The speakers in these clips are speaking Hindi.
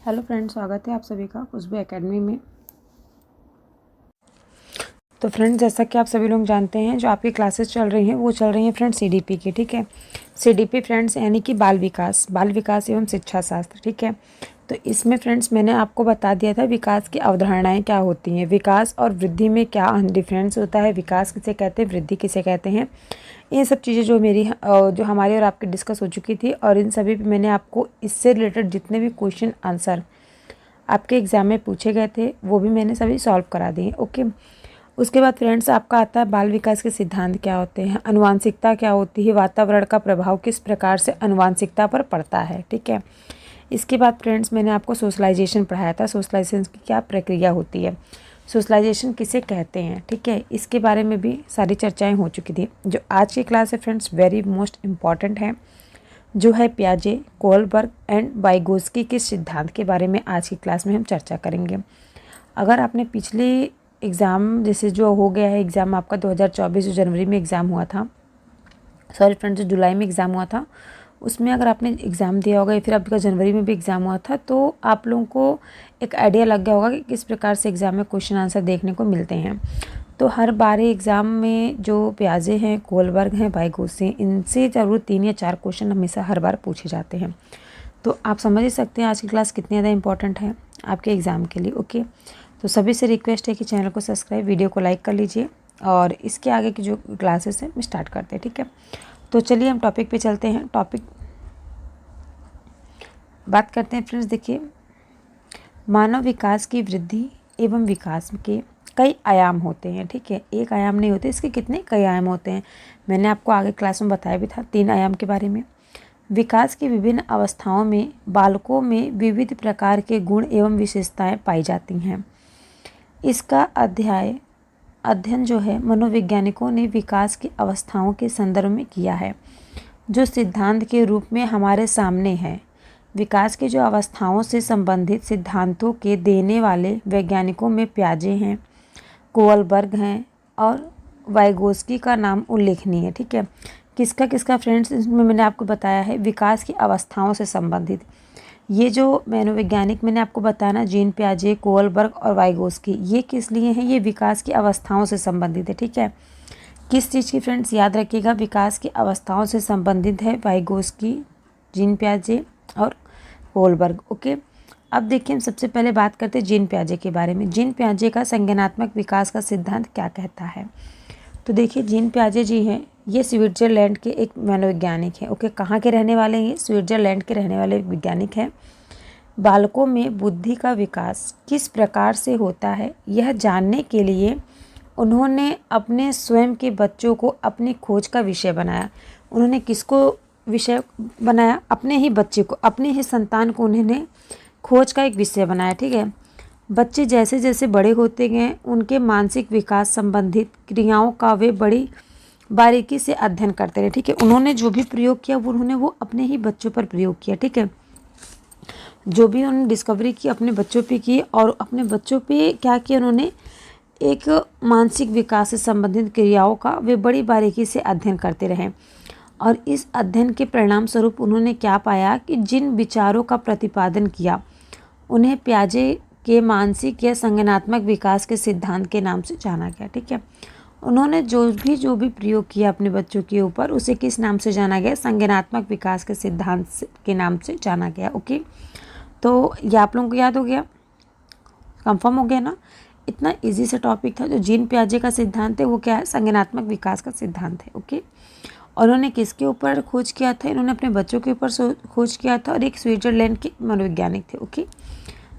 हेलो फ्रेंड्स, स्वागत है आप सभी का खुशबू एकेडमी में। तो फ्रेंड्स, जैसा कि आप सभी लोग जानते हैं, जो आपकी क्लासेस चल रही हैं वो चल रही हैं फ्रेंड्स सीडीपी की। ठीक है, सीडीपी फ्रेंड्स यानी कि बाल विकास एवं शिक्षा शास्त्र। ठीक है, तो इसमें फ्रेंड्स मैंने आपको बता दिया था विकास की अवधारणाएं क्या होती हैं, विकास और वृद्धि में क्या डिफरेंस होता है, विकास किसे कहते हैं, वृद्धि किसे कहते हैं। ये सब चीज़ें जो हमारी और आपकी डिस्कस हो चुकी थी, और इन सभी पे मैंने आपको इससे रिलेटेड जितने भी क्वेश्चन आंसर आपके एग्ज़ाम में पूछे गए थे वो भी मैंने सभी सॉल्व करा दिए। ओके, उसके बाद फ्रेंड्स आपका आता है बाल विकास के सिद्धांत क्या होते हैं, आनुवांशिकता क्या होती है, वातावरण का प्रभाव किस प्रकार से आनुवांशिकता पर पड़ता है। ठीक है, इसके बाद फ्रेंड्स मैंने आपको सोशलाइजेशन पढ़ाया था, सोशलाइजेशन की क्या प्रक्रिया होती है, सोशलाइजेशन किसे कहते हैं। ठीक है, इसके बारे में भी सारी चर्चाएँ हो चुकी थी। जो आज की क्लास है फ्रेंड्स वेरी मोस्ट इम्पॉर्टेंट है, जो है पियाजे, कोलबर्ग एंड वाइगोस्की के सिद्धांत के बारे में आज की क्लास में हम चर्चा करेंगे। अगर आपने पिछले एग्ज़ाम जैसे जो हो गया है एग्ज़ाम आपका 2024 जो जनवरी में एग्ज़ाम हुआ था, सॉरी फ्रेंड्स जो जुलाई में एग्ज़ाम हुआ था, उसमें अगर आपने एग्ज़ाम दिया होगा या फिर आपका जनवरी में भी एग्ज़ाम हुआ था, तो आप लोगों को एक आइडिया लग गया होगा कि किस प्रकार से एग्ज़ाम में क्वेश्चन आंसर देखने को मिलते हैं। तो हर बार एग्ज़ाम में जो पियाजे हैं, कोलबर्ग हैं, वाइगोत्स्की, इनसे ज़रूर 3 या 4 क्वेश्चन हमेशा हर बार पूछे जाते हैं। तो आप समझ ही सकते हैं आज की क्लास कितनी ज़्यादा इंपॉर्टेंट है आपके एग्ज़ाम के लिए। ओके, तो सभी से रिक्वेस्ट है कि चैनल को सब्सक्राइब, वीडियो को लाइक कर लीजिए, और इसके आगे की जो क्लासेस हैं हम स्टार्ट करते हैं। ठीक है, तो चलिए हम टॉपिक पे चलते हैं। बात करते हैं फ्रेंड्स। देखिए, मानव विकास की वृद्धि एवं विकास के कई आयाम होते हैं। ठीक है, एक आयाम नहीं होते, इसके कितने कई आयाम होते हैं। मैंने आपको आगे क्लास में बताया भी था 3 आयाम के बारे में। विकास की विभिन्न अवस्थाओं में बालकों में विविध प्रकार के गुण एवं विशेषताएं पाई जाती हैं। इसका अध्ययन जो है मनोवैज्ञानिकों ने विकास की अवस्थाओं के संदर्भ में किया है, जो सिद्धांत के रूप में हमारे सामने है। विकास की जो अवस्थाओं से संबंधित सिद्धांतों के देने वाले वैज्ञानिकों में पियाजे हैं, कोलबर्ग हैं और वाइगोस्की का नाम उल्लेखनीय है। ठीक है, किसका किसका फ्रेंड्स इसमें मैंने आपको बताया है, विकास की अवस्थाओं से संबंधित। ये जो मनोवैज्ञानिक मैंने आपको बताया ना, जीन पियाजे, कोलबर्ग और वाइगोस्की, ये किस लिए हैं, ये विकास की अवस्थाओं से संबंधित है। ठीक है, किस चीज़ की फ्रेंड्स याद रखिएगा, विकास की अवस्थाओं से संबंधित है वाइगोस्की, जीन पियाजे और कोलबर्ग। ओके, अब देखिए हम सबसे पहले बात करते हैं जीन पियाजे के बारे में। जीन पियाजे का संज्ञानात्मक विकास का सिद्धांत क्या कहता है। तो देखिए, जीन पियाजे जी हैं, ये स्विट्जरलैंड के एक मनोवैज्ञानिक हैं। ओके, कहाँ के रहने वाले हैं, ये स्विट्जरलैंड के रहने वाले वैज्ञानिक हैं। बालकों में बुद्धि का विकास किस प्रकार से होता है, यह जानने के लिए उन्होंने अपने स्वयं के बच्चों को अपनी खोज का विषय बनाया। उन्होंने किसको विषय बनाया, अपने ही बच्चे को, अपने ही संतान को उन्होंने खोज का एक विषय बनाया। ठीक है, बच्चे जैसे जैसे बड़े होते गए उनके मानसिक विकास संबंधित क्रियाओं का वे बड़ी बारीकी से अध्ययन करते रहे। ठीक है, उन्होंने जो भी प्रयोग किया उन्होंने वो अपने ही बच्चों पर प्रयोग किया। ठीक है, जो भी उन्होंने डिस्कवरी की अपने बच्चों पे की, और अपने बच्चों पे क्या किया, उन्होंने एक मानसिक विकास से संबंधित क्रियाओं का वे बड़ी बारीकी से अध्ययन करते रहे। और इस अध्ययन के परिणाम स्वरूप उन्होंने क्या पाया कि जिन विचारों का प्रतिपादन किया उन्हें पियाजे के मानसिक या संज्ञानात्मक विकास के सिद्धांत के नाम से जाना गया। ठीक है, उन्होंने जो भी प्रयोग किया अपने बच्चों के ऊपर, उसे किस नाम से जाना गया, संज्ञानात्मक विकास के सिद्धांत के नाम से जाना गया। ओके, तो ये आप लोगों को याद हो गया, कंफर्म हो गया ना। इतना इजी सा टॉपिक था। जो जीन पियाजे का सिद्धांत है वो क्या है, संज्ञानात्मक विकास का सिद्धांत है। ओके, और उन्होंने किसके ऊपर खोज किया था, इन्होंने अपने बच्चों के ऊपर खोज किया था, और एक स्विट्जरलैंड के मनोवैज्ञानिक थे। ओके,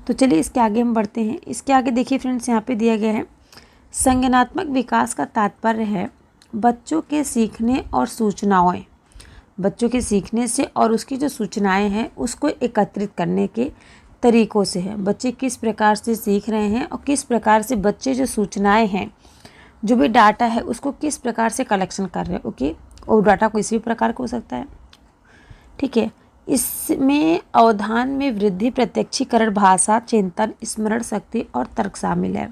तो चलिए इसके आगे हम बढ़ते हैं। इसके आगे देखिए फ्रेंड्स, यहाँ पे दिया गया है संज्ञानात्मक विकास का तात्पर्य है बच्चों के सीखने और सूचनाओं, बच्चों के सीखने से और उसकी जो सूचनाएं हैं उसको एकत्रित करने के तरीकों से है। बच्चे किस प्रकार से सीख रहे हैं और किस प्रकार से बच्चे जो सूचनाएं हैं, जो भी डाटा है उसको किस प्रकार से कलेक्शन कर रहे हैं। ओके, और डाटा किसी भी प्रकार का हो सकता है। ठीक है, इसमें अवधान में वृद्धि, प्रत्यक्षीकरण, भाषा, चिंतन, स्मरण शक्ति और तर्क शामिल है।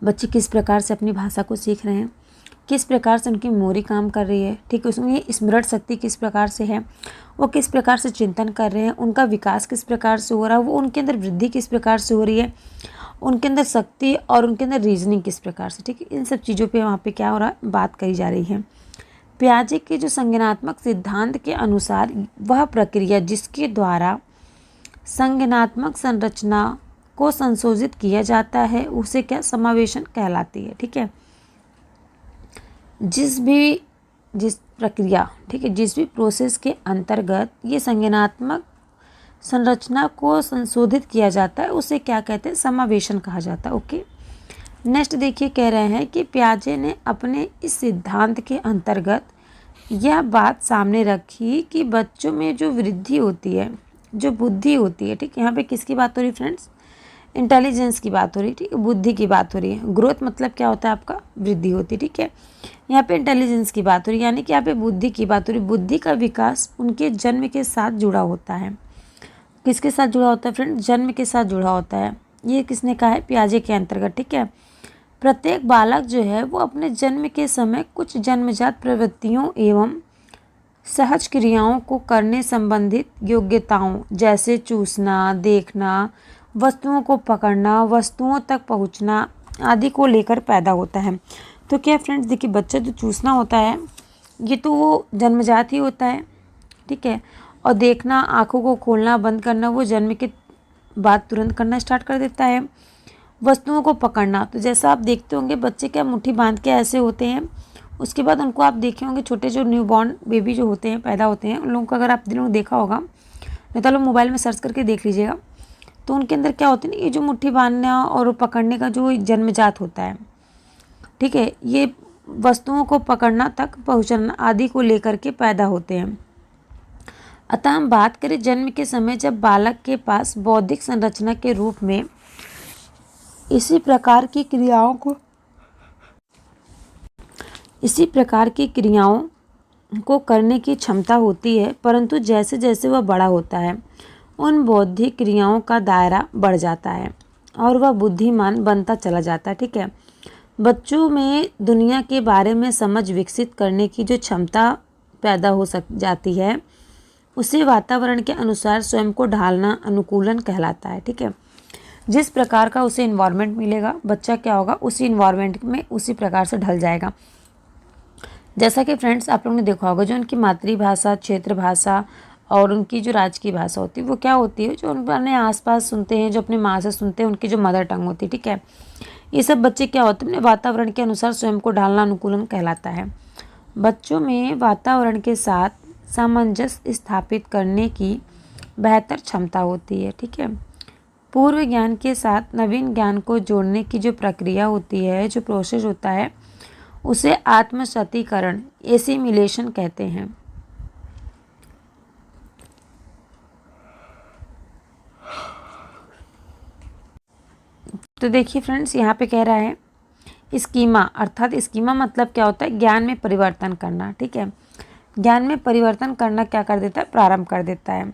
बच्चे किस प्रकार से अपनी भाषा को सीख रहे हैं, किस प्रकार से उनकी मेमोरी काम कर रही है, ठीक है, उसमें स्मरण शक्ति किस प्रकार से है, वो किस प्रकार से चिंतन कर रहे हैं, उनका विकास किस प्रकार से हो रहा है, वो उनके अंदर वृद्धि किस प्रकार से हो रही है, उनके अंदर शक्ति और उनके अंदर रीजनिंग किस प्रकार से, ठीक है, इन सब चीज़ों पे वहाँ पे क्या हो रहा है, बात करी जा रही है। पियाजे के जो संज्ञानात्मक सिद्धांत के अनुसार वह प्रक्रिया जिसके द्वारा संज्ञानात्मक संरचना को संशोधित किया जाता है उसे क्या समावेशन कहलाती है, ठीक है। जिस प्रक्रिया, ठीक है, जिस भी प्रोसेस के अंतर्गत ये संज्ञानात्मक संरचना को संशोधित किया जाता है उसे क्या कहते हैं, समावेशन कहा जाता है। ओके, नेक्स्ट देखिए, कह रहे हैं कि पियाजे ने अपने इस सिद्धांत के अंतर्गत यह बात सामने रखी कि बच्चों में जो वृद्धि होती है, जो बुद्धि होती है, ठीक, यहाँ पे किसकी बात हो रही है फ्रेंड्स, इंटेलिजेंस की बात हो रही है, ठीक है, बुद्धि की बात हो रही है। ग्रोथ मतलब क्या होता है आपका, वृद्धि होती है, ठीक है। यहाँ पे इंटेलिजेंस की बात हो रही है, यानी कि यहाँ पे बुद्धि की बात हो रही है। बुद्धि का विकास उनके जन्म के साथ जुड़ा होता है। किसके साथ जुड़ा होता है फ्रेंड, जन्म के साथ जुड़ा होता है। ये किसने कहा है, पियाजे के अंतर्गत, ठीक है। प्रत्येक बालक जो है वो अपने जन्म के समय कुछ जन्मजात प्रवृत्तियों एवं सहज क्रियाओं को करने संबंधित योग्यताओं जैसे चूसना, देखना, वस्तुओं को पकड़ना, वस्तुओं तक पहुंचना आदि को लेकर पैदा होता है। तो क्या फ्रेंड्स देखिए, बच्चा जो चूसना होता है ये तो वो जन्मजात ही होता है, ठीक है, और देखना, आँखों को खोलना बंद करना वो जन्म के बाद तुरंत करना स्टार्ट कर देता है। वस्तुओं को पकड़ना, तो जैसा आप देखते होंगे बच्चे क्या मुट्ठी बांध के ऐसे होते हैं, उसके बाद उनको आप देखे होंगे छोटे जो न्यूबॉर्न बेबी जो होते हैं, पैदा होते हैं, उन लोगों को अगर आप दिनों देखा होगा, नहीं तो लोग मोबाइल में सर्च करके देख लीजिएगा, तो उनके अंदर क्या होता है ना, ये जो मुट्ठी बांधना और पकड़ने का जो जन्मजात होता है, ठीक है, ये वस्तुओं को पकड़ना तक पहुँचना आदि को लेकर के पैदा होते हैं। अतः हम बात करें जन्म के समय जब बालक के पास बौद्धिक संरचना के रूप में इसी प्रकार की क्रियाओं को करने की क्षमता होती है, परंतु जैसे जैसे वह बड़ा होता है उन बौद्धिक क्रियाओं का दायरा बढ़ जाता है और वह बुद्धिमान बनता चला जाता है, ठीक है। बच्चों में दुनिया के बारे में समझ विकसित करने की जो क्षमता पैदा हो जाती है उसे वातावरण के अनुसार स्वयं को ढालना अनुकूलन कहलाता है, ठीक है। जिस प्रकार का उसे इन्वायरमेंट मिलेगा बच्चा क्या होगा, उसी इन्वायरमेंट में उसी प्रकार से ढल जाएगा। जैसा कि फ्रेंड्स आप लोगों ने देखा होगा, जो उनकी मातृभाषा, क्षेत्र भाषा और उनकी जो राज्य की भाषा होती है वो क्या होती है, जो उन अपने आसपास सुनते हैं, जो अपने माँ से सुनते हैं, उनकी जो मदर टंग होती है, ठीक है। ये सब बच्चे क्या होते हैं, अपने वातावरण के अनुसार स्वयं को ढालना अनुकूलन कहलाता है। बच्चों में वातावरण के साथ सामंजस्य स्थापित करने की बेहतर क्षमता होती है, ठीक है। पूर्व ज्ञान के साथ नवीन ज्ञान को जोड़ने की जो प्रक्रिया होती है, जो प्रोसेस होता है, उसे आत्मसतीकरण, एसिमिलेशन कहते हैं। तो देखिए फ्रेंड्स, यहाँ पे कह रहा है स्कीमा, अर्थात स्कीमा मतलब क्या होता है, ज्ञान में परिवर्तन करना, ठीक है। ज्ञान में परिवर्तन करना क्या कर देता है, प्रारंभ कर देता है।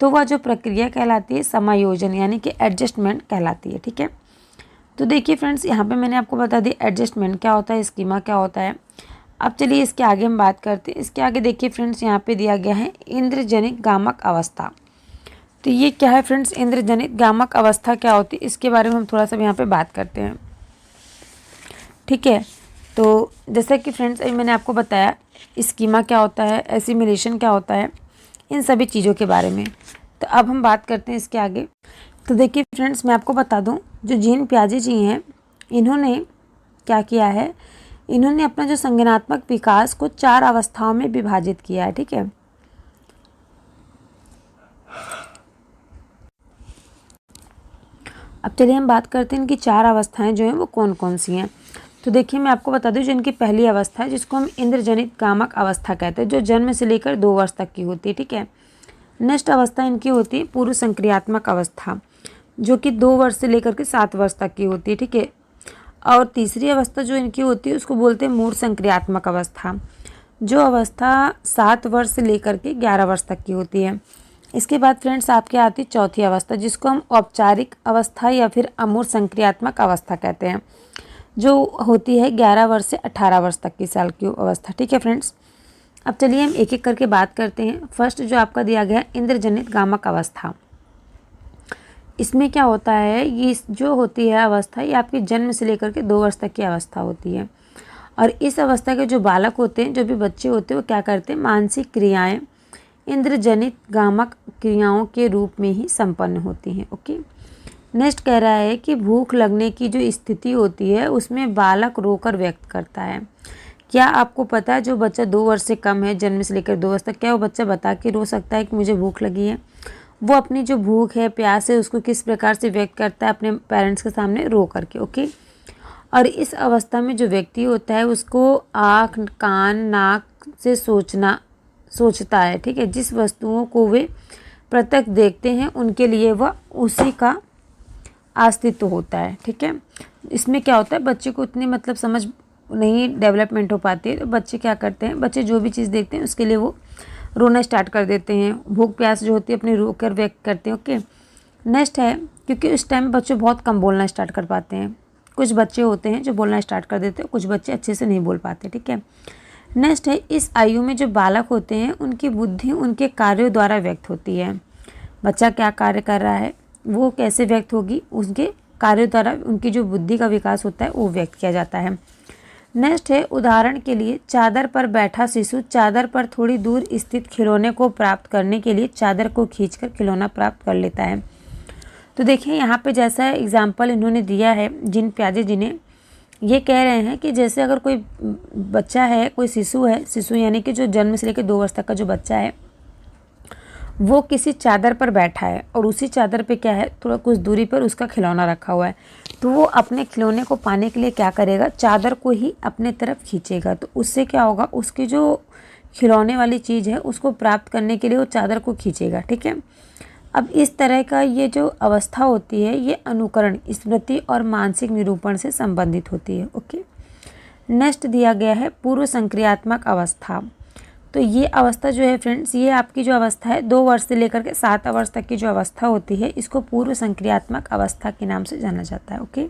तो वह जो प्रक्रिया कहलाती है समायोजन यानी कि एडजस्टमेंट कहलाती है, ठीक है। तो देखिए फ्रेंड्स, यहाँ पे मैंने आपको बता दी एडजस्टमेंट क्या होता है, स्कीमा क्या होता है। अब चलिए इसके आगे हम बात करते हैं। इसके आगे देखिए फ्रेंड्स, यहाँ पे दिया गया है इंद्रजनित गामक अवस्था। तो ये क्या है फ्रेंड्स, इंद्रजनित गामक अवस्था क्या होती है, इसके बारे में हम थोड़ा सा यहाँ पे बात करते हैं, ठीक है। तो जैसा कि फ्रेंड्स अभी मैंने आपको बताया स्कीमा क्या होता है, एसिमिलेशन क्या होता है, इन सभी चीज़ों के बारे में। तो अब हम बात करते हैं इसके आगे। तो देखिए फ्रेंड्स, मैं आपको बता दूं, जो जीन पियाजे जी हैं, इन्होंने क्या किया है, इन्होंने अपना जो संज्ञानात्मक विकास को 4 अवस्थाओं में विभाजित किया है, ठीक है। अब चलिए हम बात करते हैं इनकी 4 अवस्थाएं जो हैं वो कौन कौन सी हैं। तो देखिए मैं आपको बता दूं, जो इनकी पहली अवस्था है जिसको हम इंद्रजनित गामक अवस्था कहते हैं, जो जन्म से लेकर 2 वर्ष तक की होती है, ठीक है। नेक्स्ट अवस्था इनकी होती है पूर्व संक्रियात्मक अवस्था, जो कि 2 वर्ष से लेकर के 7 वर्ष तक की होती है, ठीक है। और तीसरी अवस्था जो इनकी होती है उसको बोलते हैं मूढ़ संक्रियात्मक अवस्था, जो अवस्था 7 वर्ष से लेकर के 11 वर्ष तक की होती है। इसके बाद फ्रेंड्स आपके आती है चौथी अवस्था, जिसको हम औपचारिक अवस्था या फिर अमूर्त संक्रियात्मक अवस्था कहते हैं, जो होती है 11 वर्ष से 18 वर्ष तक की साल की अवस्था। ठीक है फ्रेंड्स, अब चलिए हम एक एक करके बात करते हैं। फर्स्ट जो आपका दिया गया है इंद्रजनित गामक अवस्था, इसमें क्या होता है, ये जो होती है अवस्था ये आपके जन्म से लेकर के 2 वर्ष तक की अवस्था होती है। और इस अवस्था के जो बालक होते हैं, जो भी बच्चे होते हैं, वो क्या करते हैं, मानसिक क्रियाएं इंद्रजनित गामक क्रियाओं के रूप में ही संपन्न होती हैं। ओके, नेक्स्ट कह रहा है कि भूख लगने की जो स्थिति होती है उसमें बालक रोकर व्यक्त करता है। क्या आपको पता है जो बच्चा 2 वर्ष से कम है, जन्म से लेकर 2 वर्ष तक, क्या वो बच्चा बता के रो सकता है कि मुझे भूख लगी है? वो अपनी जो भूख है, प्यास है, उसको किस प्रकार से व्यक्त करता है, अपने पेरेंट्स के सामने रो करके। ओके, और इस अवस्था में जो व्यक्ति होता है उसको आँख, कान, नाक से सोचता है। ठीक है, जिस वस्तुओं को वे प्रत्यक्ष देखते हैं उनके लिए वह उसी का अस्तित्व होता है। ठीक है, इसमें क्या होता है, बच्चे को इतनी मतलब समझ नहीं डेवलपमेंट हो पाती है, तो बच्चे क्या करते हैं, बच्चे जो भी चीज़ देखते हैं उसके लिए वो रोना स्टार्ट कर देते हैं। भूख प्यास जो होती है अपनी रो कर व्यक्त करते हैं। ओके, नेक्स्ट है, क्योंकि उस टाइम बच्चे बहुत कम बोलना स्टार्ट कर पाते हैं। कुछ बच्चे होते हैं जो बोलना स्टार्ट कर देते हैं, कुछ बच्चे अच्छे से नहीं बोल पाते। ठीक है, नेक्स्ट है, इस आयु में जो बालक होते हैं उनकी बुद्धि उनके कार्यों द्वारा व्यक्त होती है। बच्चा क्या कार्य कर रहा है वो कैसे व्यक्त होगी, उसके कार्यों द्वारा उनकी जो बुद्धि का विकास होता है वो व्यक्त किया जाता है। नेक्स्ट है, उदाहरण के लिए चादर पर बैठा शिशु चादर पर थोड़ी दूर स्थित खिलौने को प्राप्त करने के लिए चादर को खींचकर खिलौना प्राप्त कर लेता है। तो देखिए यहाँ पे जैसा एग्जाम्पल इन्होंने दिया है जिन प्याजे जिन्हें, ये कह रहे हैं कि जैसे अगर कोई बच्चा है, कोई शिशु है, शिशु यानी कि जो जन्म से लेकर 2 वर्ष तक का जो बच्चा है, वो किसी चादर पर बैठा है और उसी चादर पे क्या है, थोड़ा कुछ दूरी पर उसका खिलौना रखा हुआ है। तो वो अपने खिलौने को पाने के लिए क्या करेगा, चादर को ही अपने तरफ खींचेगा। तो उससे क्या होगा, उसकी जो खिलौने वाली चीज़ है उसको प्राप्त करने के लिए वो चादर को खींचेगा। ठीक है, अब इस तरह का ये जो अवस्था होती है ये अनुकरण, स्मृति और मानसिक निरूपण से संबंधित होती है। ओके, नेक्स्ट दिया गया है पूर्व संक्रियात्मक अवस्था। तो ये अवस्था जो है फ्रेंड्स, ये आपकी जो अवस्था है 2 वर्ष से लेकर के 7 वर्ष तक की जो अवस्था होती है इसको पूर्व संक्रियात्मक अवस्था के नाम से जाना जाता है। ओके,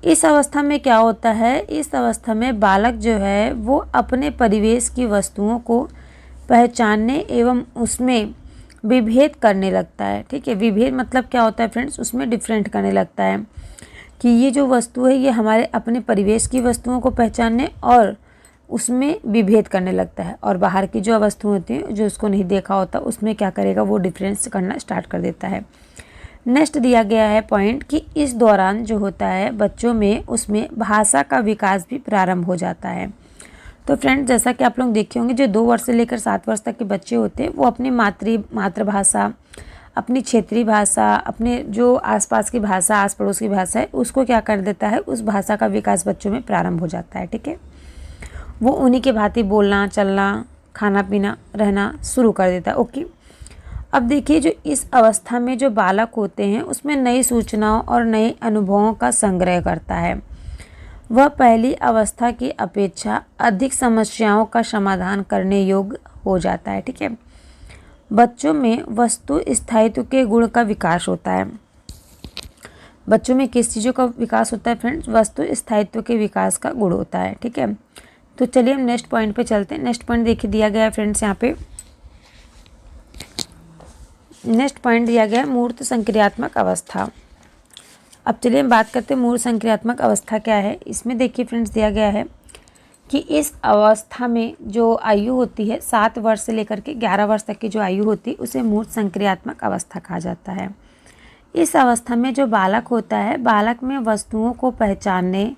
इस अवस्था में क्या होता है, इस अवस्था में बालक जो है वो अपने परिवेश की वस्तुओं को पहचानने एवं उसमें विभेद करने लगता है। ठीक है, विभेद मतलब क्या होता है फ्रेंड्स, उसमें डिफरेंट करने लगता है कि ये जो वस्तु है ये हमारे अपने परिवेश की वस्तुओं को पहचानने और उसमें विभेद करने लगता है, और बाहर की जो वस्तुएं होती हैं जो उसको नहीं देखा होता उसमें क्या करेगा, वो डिफरेंस करना स्टार्ट कर देता है। नेक्स्ट दिया गया है पॉइंट कि इस दौरान जो होता है बच्चों में उसमें भाषा का विकास भी प्रारंभ हो जाता है। तो फ्रेंड्स, जैसा कि आप लोग देखे होंगे जो 2 वर्ष से लेकर 7 वर्ष तक के बच्चे होते हैं वो अपनी मातृभाषा, अपनी क्षेत्रीय भाषा, अपने जो आसपास की भाषा, आस पड़ोस की भाषा है उसको क्या कर देता है, उस भाषा का विकास बच्चों में प्रारंभ हो जाता है। ठीक है, वो उन्हीं के भांति बोलना, चलना, खाना पीना, रहना शुरू कर देता है। ओके, अब देखिए जो इस अवस्था में जो बालक होते हैं उसमें नई सूचनाओं और नए अनुभवों का संग्रह करता है। वह पहली अवस्था की अपेक्षा अधिक समस्याओं का समाधान करने योग्य हो जाता है। ठीक है, बच्चों में वस्तु स्थायित्व के गुण का विकास होता है। बच्चों में किस चीज़ों का विकास होता है फ्रेंड्स, वस्तु स्थायित्व के विकास का गुण होता है। ठीक है, तो चलिए हम नेक्स्ट पॉइंट पे चलते हैं। नेक्स्ट पॉइंट देखिए दिया गया है फ्रेंड्स, यहाँ पे नेक्स्ट पॉइंट दिया गया है मूर्त संक्रियात्मक अवस्था। अब चलिए हम बात करते हैं मूर्त संक्रियात्मक अवस्था क्या है। इसमें देखिए फ्रेंड्स दिया गया है कि इस अवस्था में जो आयु होती है 7 वर्ष से लेकर के 11 वर्ष तक की जो आयु होती है उसे मूर्त संक्रियात्मक अवस्था कहा जाता है। इस अवस्था में जो बालक होता है, बालक में वस्तुओं को पहचानने,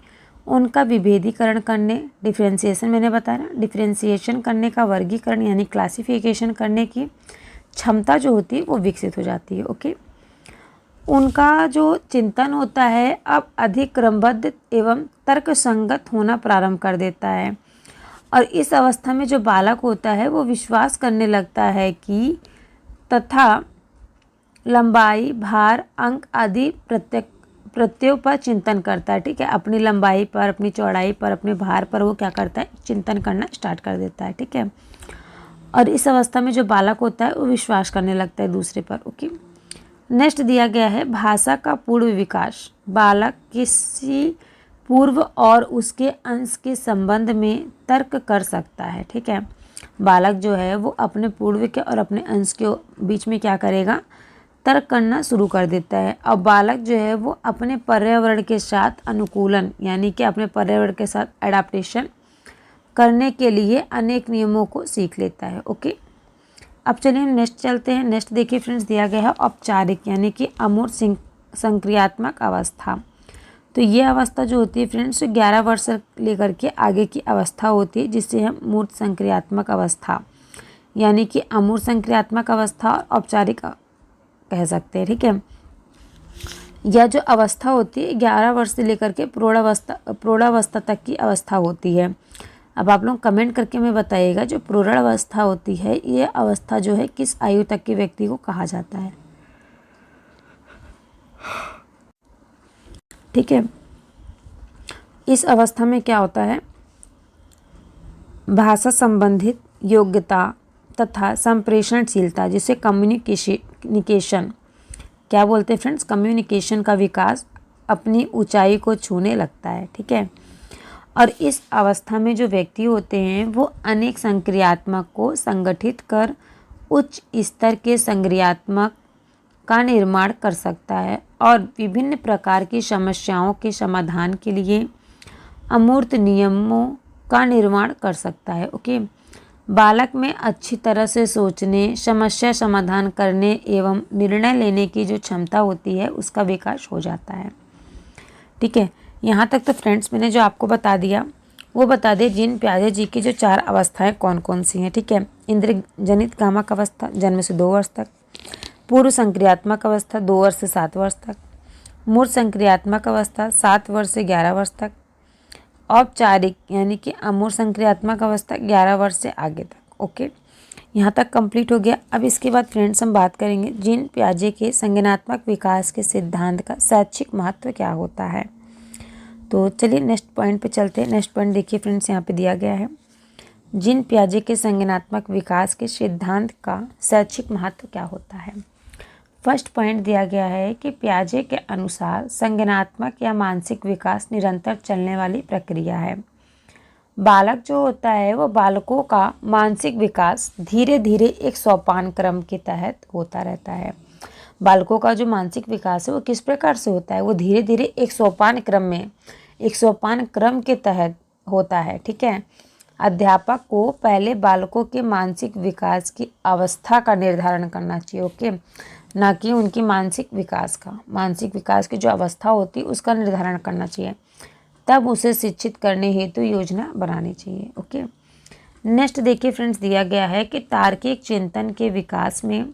उनका विभेदीकरण करने, डिफ्रेंसिएशन मैंने बताया, डिफ्रेंसिएशन करने का वर्गीकरण यानी क्लासिफिकेशन करने की क्षमता जो होती है वो विकसित हो जाती है। ओके, उनका जो चिंतन होता है अब अधिक क्रमबद्ध एवं तर्कसंगत होना प्रारंभ कर देता है, और इस अवस्था में जो बालक होता है वो विश्वास करने लगता है कि तथा लंबाई, भार, अंक आदि प्रत्ययों पर चिंतन करता है। ठीक है, अपनी लंबाई पर, अपनी चौड़ाई पर, अपने भार पर वो क्या करता है, चिंतन करना स्टार्ट कर देता है। ठीक है, और इस अवस्था में जो बालक होता है वो विश्वास करने लगता है दूसरे पर। ओके, नेक्स्ट दिया गया है भाषा का पूर्ण विकास। बालक किसी पूर्व और उसके अंश के संबंध में तर्क कर सकता है। ठीक है, बालक जो है वो अपने पूर्व के और अपने अंश के बीच में क्या करेगा, तर्क करना शुरू कर देता है। और बालक जो है वो अपने पर्यावरण के साथ अनुकूलन यानी कि अपने पर्यावरण के साथ एडाप्टेशन करने के लिए अनेक नियमों को सीख लेता है। ओके, अब चलिए हम नेक्स्ट चलते हैं। नेक्स्ट देखिए फ्रेंड्स, दिया गया है औपचारिक यानी कि अमूर्त संक्रियात्मक अवस्था। तो ये अवस्था जो होती है फ्रेंड्स 11 वर्ष से लेकर के आगे की अवस्था होती है, जिसे हम मूर्त संक्रियात्मक अवस्था यानी कि अमूर्त संक्रियात्मक अवस्था और औपचारिक कह सकते हैं। ठीक है, यह जो अवस्था होती है 11 वर्ष से लेकर के प्रौढ़ावस्था तक की अवस्था होती है। अब आप लोग कमेंट करके हमें बताइएगा, जो प्रौढ़ावस्था होती है ये अवस्था जो है किस आयु तक के व्यक्ति को कहा जाता है। ठीक है, इस अवस्था में क्या होता है, भाषा संबंधित योग्यता तथा संप्रेषणशीलता जिसे कम्युनिकेशन क्या बोलते हैं फ्रेंड्स, कम्युनिकेशन का विकास अपनी ऊंचाई को छूने लगता है। ठीक है, और इस अवस्था में जो व्यक्ति होते हैं वो अनेक संक्रियात्मक को संगठित कर उच्च स्तर के संक्रियात्मक का निर्माण कर सकता है और विभिन्न प्रकार की समस्याओं के समाधान के लिए अमूर्त नियमों का निर्माण कर सकता है। ओके, बालक में अच्छी तरह से सोचने, समस्या समाधान करने एवं निर्णय लेने की जो क्षमता होती है उसका विकास हो जाता है। ठीक है, यहाँ तक तो फ्रेंड्स मैंने जो आपको बता दिया वो बता दें जीन पियाजे जी की जो 4 अवस्थाएं कौन कौन सी हैं। ठीक है, इंद्रिय जनित कामक अवस्था जन्म से 2 वर्ष तक, पूर्व संक्रियात्मक अवस्था 2 वर्ष से 7 वर्ष तक, मूर्त संक्रियात्मक अवस्था 7 वर्ष से 11 वर्ष तक, औपचारिक यानी कि अमूर्त संक्रियात्मक अवस्था 11 वर्ष से आगे तक। ओके, यहाँ तक कंप्लीट हो गया। अब इसके बाद फ्रेंड्स हम बात करेंगे जीन पियाजे के संज्ञानात्मक विकास के सिद्धांत का शैक्षिक महत्व क्या होता है। तो चलिए नेक्स्ट पॉइंट पे चलते हैं। नेक्स्ट पॉइंट देखिए फ्रेंड्स, यहाँ पे दिया गया है जीन पियाजे के संज्ञानात्मक विकास के सिद्धांत का शैक्षिक महत्व क्या होता है। फर्स्ट पॉइंट दिया गया है कि पियाजे के अनुसार संज्ञानात्मक या मानसिक विकास निरंतर चलने वाली प्रक्रिया है। बालक जो होता है वो बालकों का मानसिक विकास धीरे धीरे एक सोपान क्रम के तहत होता रहता है। बालकों का जो मानसिक विकास है वो किस प्रकार से होता है, वो धीरे धीरे एक सोपान क्रम के तहत होता है। ठीक है, अध्यापक को पहले बालकों के मानसिक विकास की अवस्था का निर्धारण करना चाहिए। ओके, ना कि उनकी मानसिक विकास की जो अवस्था होती है उसका निर्धारण करना चाहिए, तब उसे शिक्षित करने हेतु योजना बनानी चाहिए। ओके, नेक्स्ट देखिए फ्रेंड्स, दिया गया है कि तार्किक चिंतन के विकास में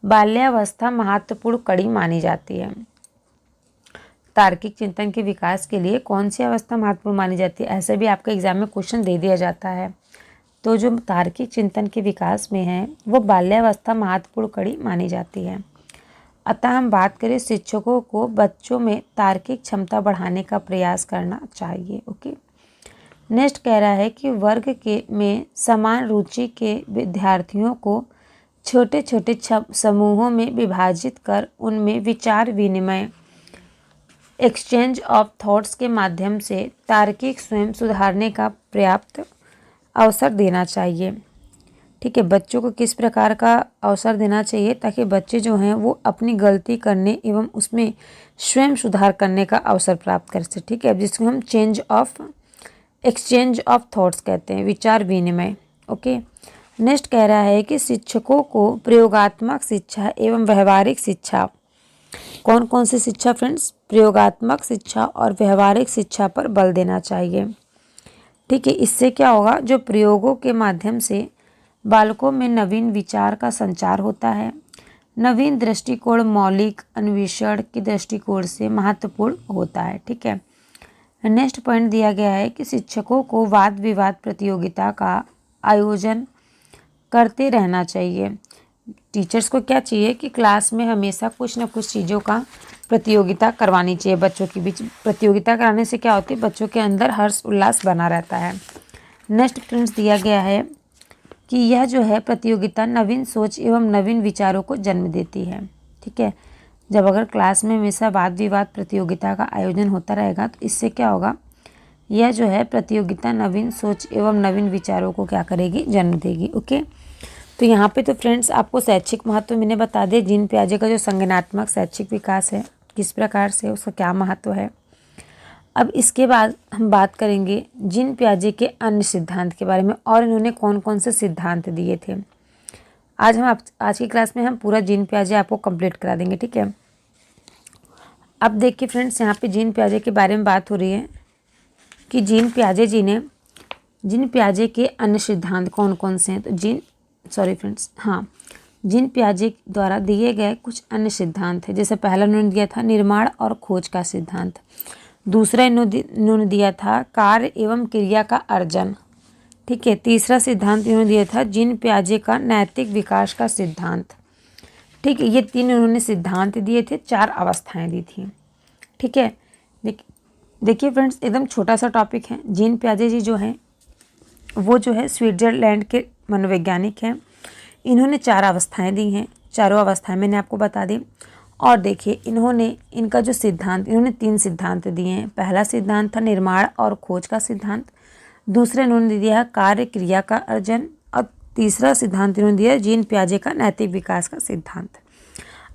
बाल्यावस्था महत्वपूर्ण कड़ी मानी जाती है। तार्किक चिंतन के विकास के लिए कौन सी अवस्था महत्वपूर्ण मानी जाती है, ऐसे भी आपके एग्जाम में क्वेश्चन दे दिया जाता है। तो जो तार्किक चिंतन के विकास में है वो बाल्यावस्था महत्वपूर्ण कड़ी मानी जाती है। अतः हम बात करें, शिक्षकों को बच्चों में तार्किक क्षमता बढ़ाने का प्रयास करना चाहिए। ओके, नेक्स्ट कह रहा है कि वर्ग में समान रुचि के विद्यार्थियों को छोटे छोटे समूहों में विभाजित कर उनमें विचार विनिमय एक्सचेंज ऑफ थॉट्स के माध्यम से तार्किक स्वयं सुधारने का पर्याप्त अवसर देना चाहिए। ठीक है, बच्चों को किस प्रकार का अवसर देना चाहिए ताकि बच्चे जो हैं वो अपनी गलती करने एवं उसमें स्वयं सुधार करने का अवसर प्राप्त कर सके। ठीक है, जिसको हम एक्सचेंज ऑफ थॉट्स कहते हैं, विचार विनिमय। ओके, नेक्स्ट कह रहा है कि शिक्षकों को प्रयोगात्मक शिक्षा एवं व्यवहारिक शिक्षा, कौन कौन सी शिक्षा फ्रेंड्स, प्रयोगात्मक शिक्षा और व्यवहारिक शिक्षा पर बल देना चाहिए। ठीक है, इससे क्या होगा, जो प्रयोगों के माध्यम से बालकों में नवीन विचार का संचार होता है। नवीन दृष्टिकोण मौलिक अन्वेषण के दृष्टिकोण से महत्वपूर्ण होता है। ठीक है, नेक्स्ट पॉइंट दिया गया है कि शिक्षकों को वाद विवाद प्रतियोगिता का आयोजन करते रहना चाहिए। टीचर्स को क्या चाहिए कि क्लास में हमेशा कुछ न कुछ चीज़ों का प्रतियोगिता करवानी चाहिए। बच्चों के बीच प्रतियोगिता कराने से क्या होती है, बच्चों के अंदर हर्ष उल्लास बना रहता है। नेक्स्ट फ्रेंड्स दिया गया है कि यह जो है प्रतियोगिता नवीन सोच एवं नवीन विचारों को जन्म देती है। ठीक है, जब अगर क्लास में हमेशा वाद विवाद प्रतियोगिता का आयोजन होता रहेगा तो इससे क्या होगा, यह जो है प्रतियोगिता नवीन सोच एवं नवीन विचारों को क्या करेगी, जन्म देगी। ओके, तो यहाँ पे तो फ्रेंड्स आपको शैक्षिक महत्व मैंने बता दिया। जीन पियाजे का जो संज्ञानात्मक शैक्षिक विकास है किस प्रकार से, उसका क्या महत्व है। अब इसके बाद हम बात करेंगे जीन पियाजे के अन्य सिद्धांत के बारे में और इन्होंने कौन कौन से सिद्धांत दिए थे। आज की क्लास में हम पूरा जीन पियाजे आपको कंप्लीट करा देंगे, ठीक है। अब देखिए फ्रेंड्स, यहाँ पे जीन पियाजे के बारे में बात हो रही है कि जीन पियाजे के अन्य सिद्धांत कौन कौन से हैं। तो जीन पियाजे द्वारा दिए गए कुछ अन्य सिद्धांत हैं। जैसे पहला उन्होंने दिया था निर्माण और खोज का सिद्धांत, दूसरा इन्होंने दिया था कार्य एवं क्रिया का अर्जन, ठीक है। तीसरा सिद्धांत इन्होंने दिया था जीन पियाजे का नैतिक विकास का सिद्धांत, ठीक है। ये 3 उन्होंने सिद्धांत दिए थे, 4 अवस्थाएं दी थी, ठीक है। देखिए फ्रेंड्स, एकदम छोटा सा टॉपिक है। जीन पियाजे जी जो हैं वो जो है स्विट्जरलैंड के मनोवैज्ञानिक हैं। इन्होंने 4 अवस्थाएं दी हैं, चारों अवस्थाएं मैंने आपको बता दी। और देखिए इनका जो सिद्धांत, इन्होंने 3 सिद्धांत दिए हैं। पहला सिद्धांत था निर्माण और खोज का सिद्धांत, दूसरा इन्होंने दिया है कार्य क्रिया का अर्जन, और तीसरा सिद्धांत इन्होंने दिया जीन पियाजे का नैतिक विकास का सिद्धांत।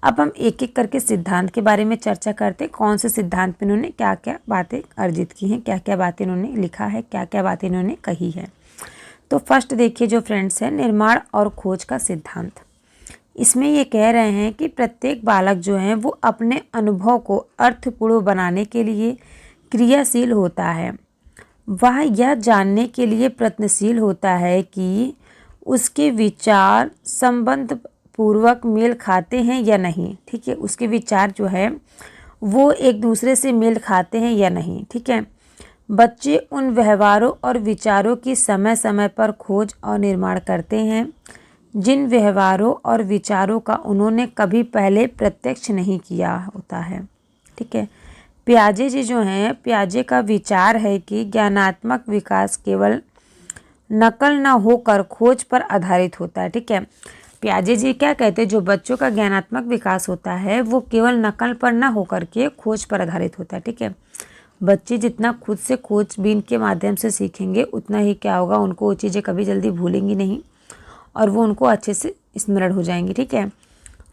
अब हम एक एक करके सिद्धांत के बारे में चर्चा करते हैं। कौन से सिद्धांत में इन्होंने क्या क्या बातें अर्जित की हैं, क्या क्या बातें इन्होंने लिखा है, क्या क्या बातें इन्होंने कही है। तो फर्स्ट देखिए जो फ्रेंड्स है निर्माण और खोज का सिद्धांत। इसमें ये कह रहे हैं कि प्रत्येक बालक जो है वो अपने अनुभव को अर्थपूर्ण बनाने के लिए क्रियाशील होता है। वह यह जानने के लिए प्रयत्नशील होता है कि उसके विचार संबंध पूर्वक मेल खाते हैं या नहीं, ठीक है। उसके विचार जो है वो एक दूसरे से मेल खाते हैं या नहीं, ठीक है। बच्चे उन व्यवहारों और विचारों की समय समय पर खोज और निर्माण करते हैं जिन व्यवहारों और विचारों का उन्होंने कभी पहले प्रत्यक्ष नहीं किया होता है, ठीक है। पियाजे जी जो हैं, पियाजे का विचार है कि ज्ञानात्मक विकास केवल नकल न होकर खोज पर आधारित होता है, ठीक है। पियाजे जी क्या कहते हैं, जो बच्चों का ज्ञानात्मक विकास होता है वो केवल नकल पर न होकर के खोज पर आधारित होता है, ठीक है। बच्चे जितना खुद से खोजबीन के माध्यम से सीखेंगे उतना ही क्या होगा, उनको वो चीज़ें कभी जल्दी भूलेंगी नहीं और वो उनको अच्छे से स्मरण हो जाएंगी, ठीक है।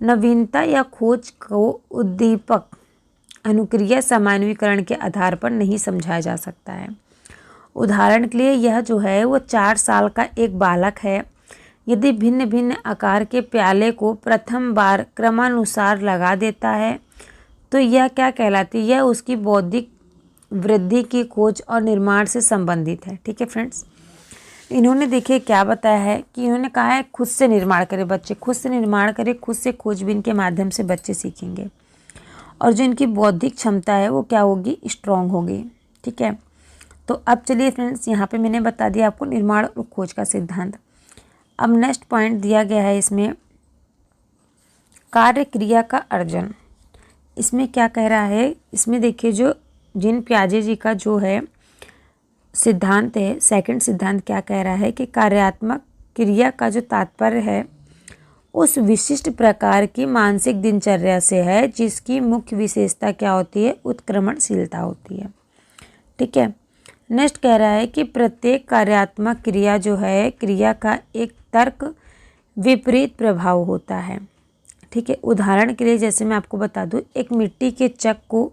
नवीनता या खोज को उद्दीपक अनुक्रिया सामान्यीकरण के आधार पर नहीं समझाया जा सकता है। उदाहरण के लिए यह जो है वो 4 साल का एक बालक है, यदि भिन्न भिन्न आकार के प्याले को प्रथम बार क्रमानुसार लगा देता है तो यह क्या कहलाती है, यह उसकी बौद्धिक वृद्धि की खोज और निर्माण से संबंधित है, ठीक है फ्रेंड्स। इन्होंने देखिए क्या बताया है कि इन्होंने कहा है खुद से निर्माण करें, बच्चे खुद से निर्माण करें, खुद से खोजबीन के माध्यम से बच्चे सीखेंगे और जो इनकी बौद्धिक क्षमता है वो क्या होगी, स्ट्रॉन्ग होगी, ठीक है। तो अब चलिए फ्रेंड्स, यहाँ पे मैंने बता दिया आपको निर्माण और खोज का सिद्धांत। अब नेक्स्ट पॉइंट दिया गया है इसमें कार्य क्रिया का अर्जन। इसमें क्या कह रहा है, इसमें देखिए जो जीन पियाजे जी का जो है सिद्धांत है, सेकंड सिद्धांत क्या कह रहा है कि कार्यात्मक क्रिया का जो तात्पर्य है उस विशिष्ट प्रकार की मानसिक दिनचर्या से है जिसकी मुख्य विशेषता क्या होती है, उत्क्रमणशीलता होती है, ठीक है। नेक्स्ट कह रहा है कि प्रत्येक कार्यात्मक क्रिया जो है क्रिया का एक तर्क विपरीत प्रभाव होता है, ठीक है। उदाहरण के लिए जैसे मैं आपको बता दूं, एक मिट्टी के चक को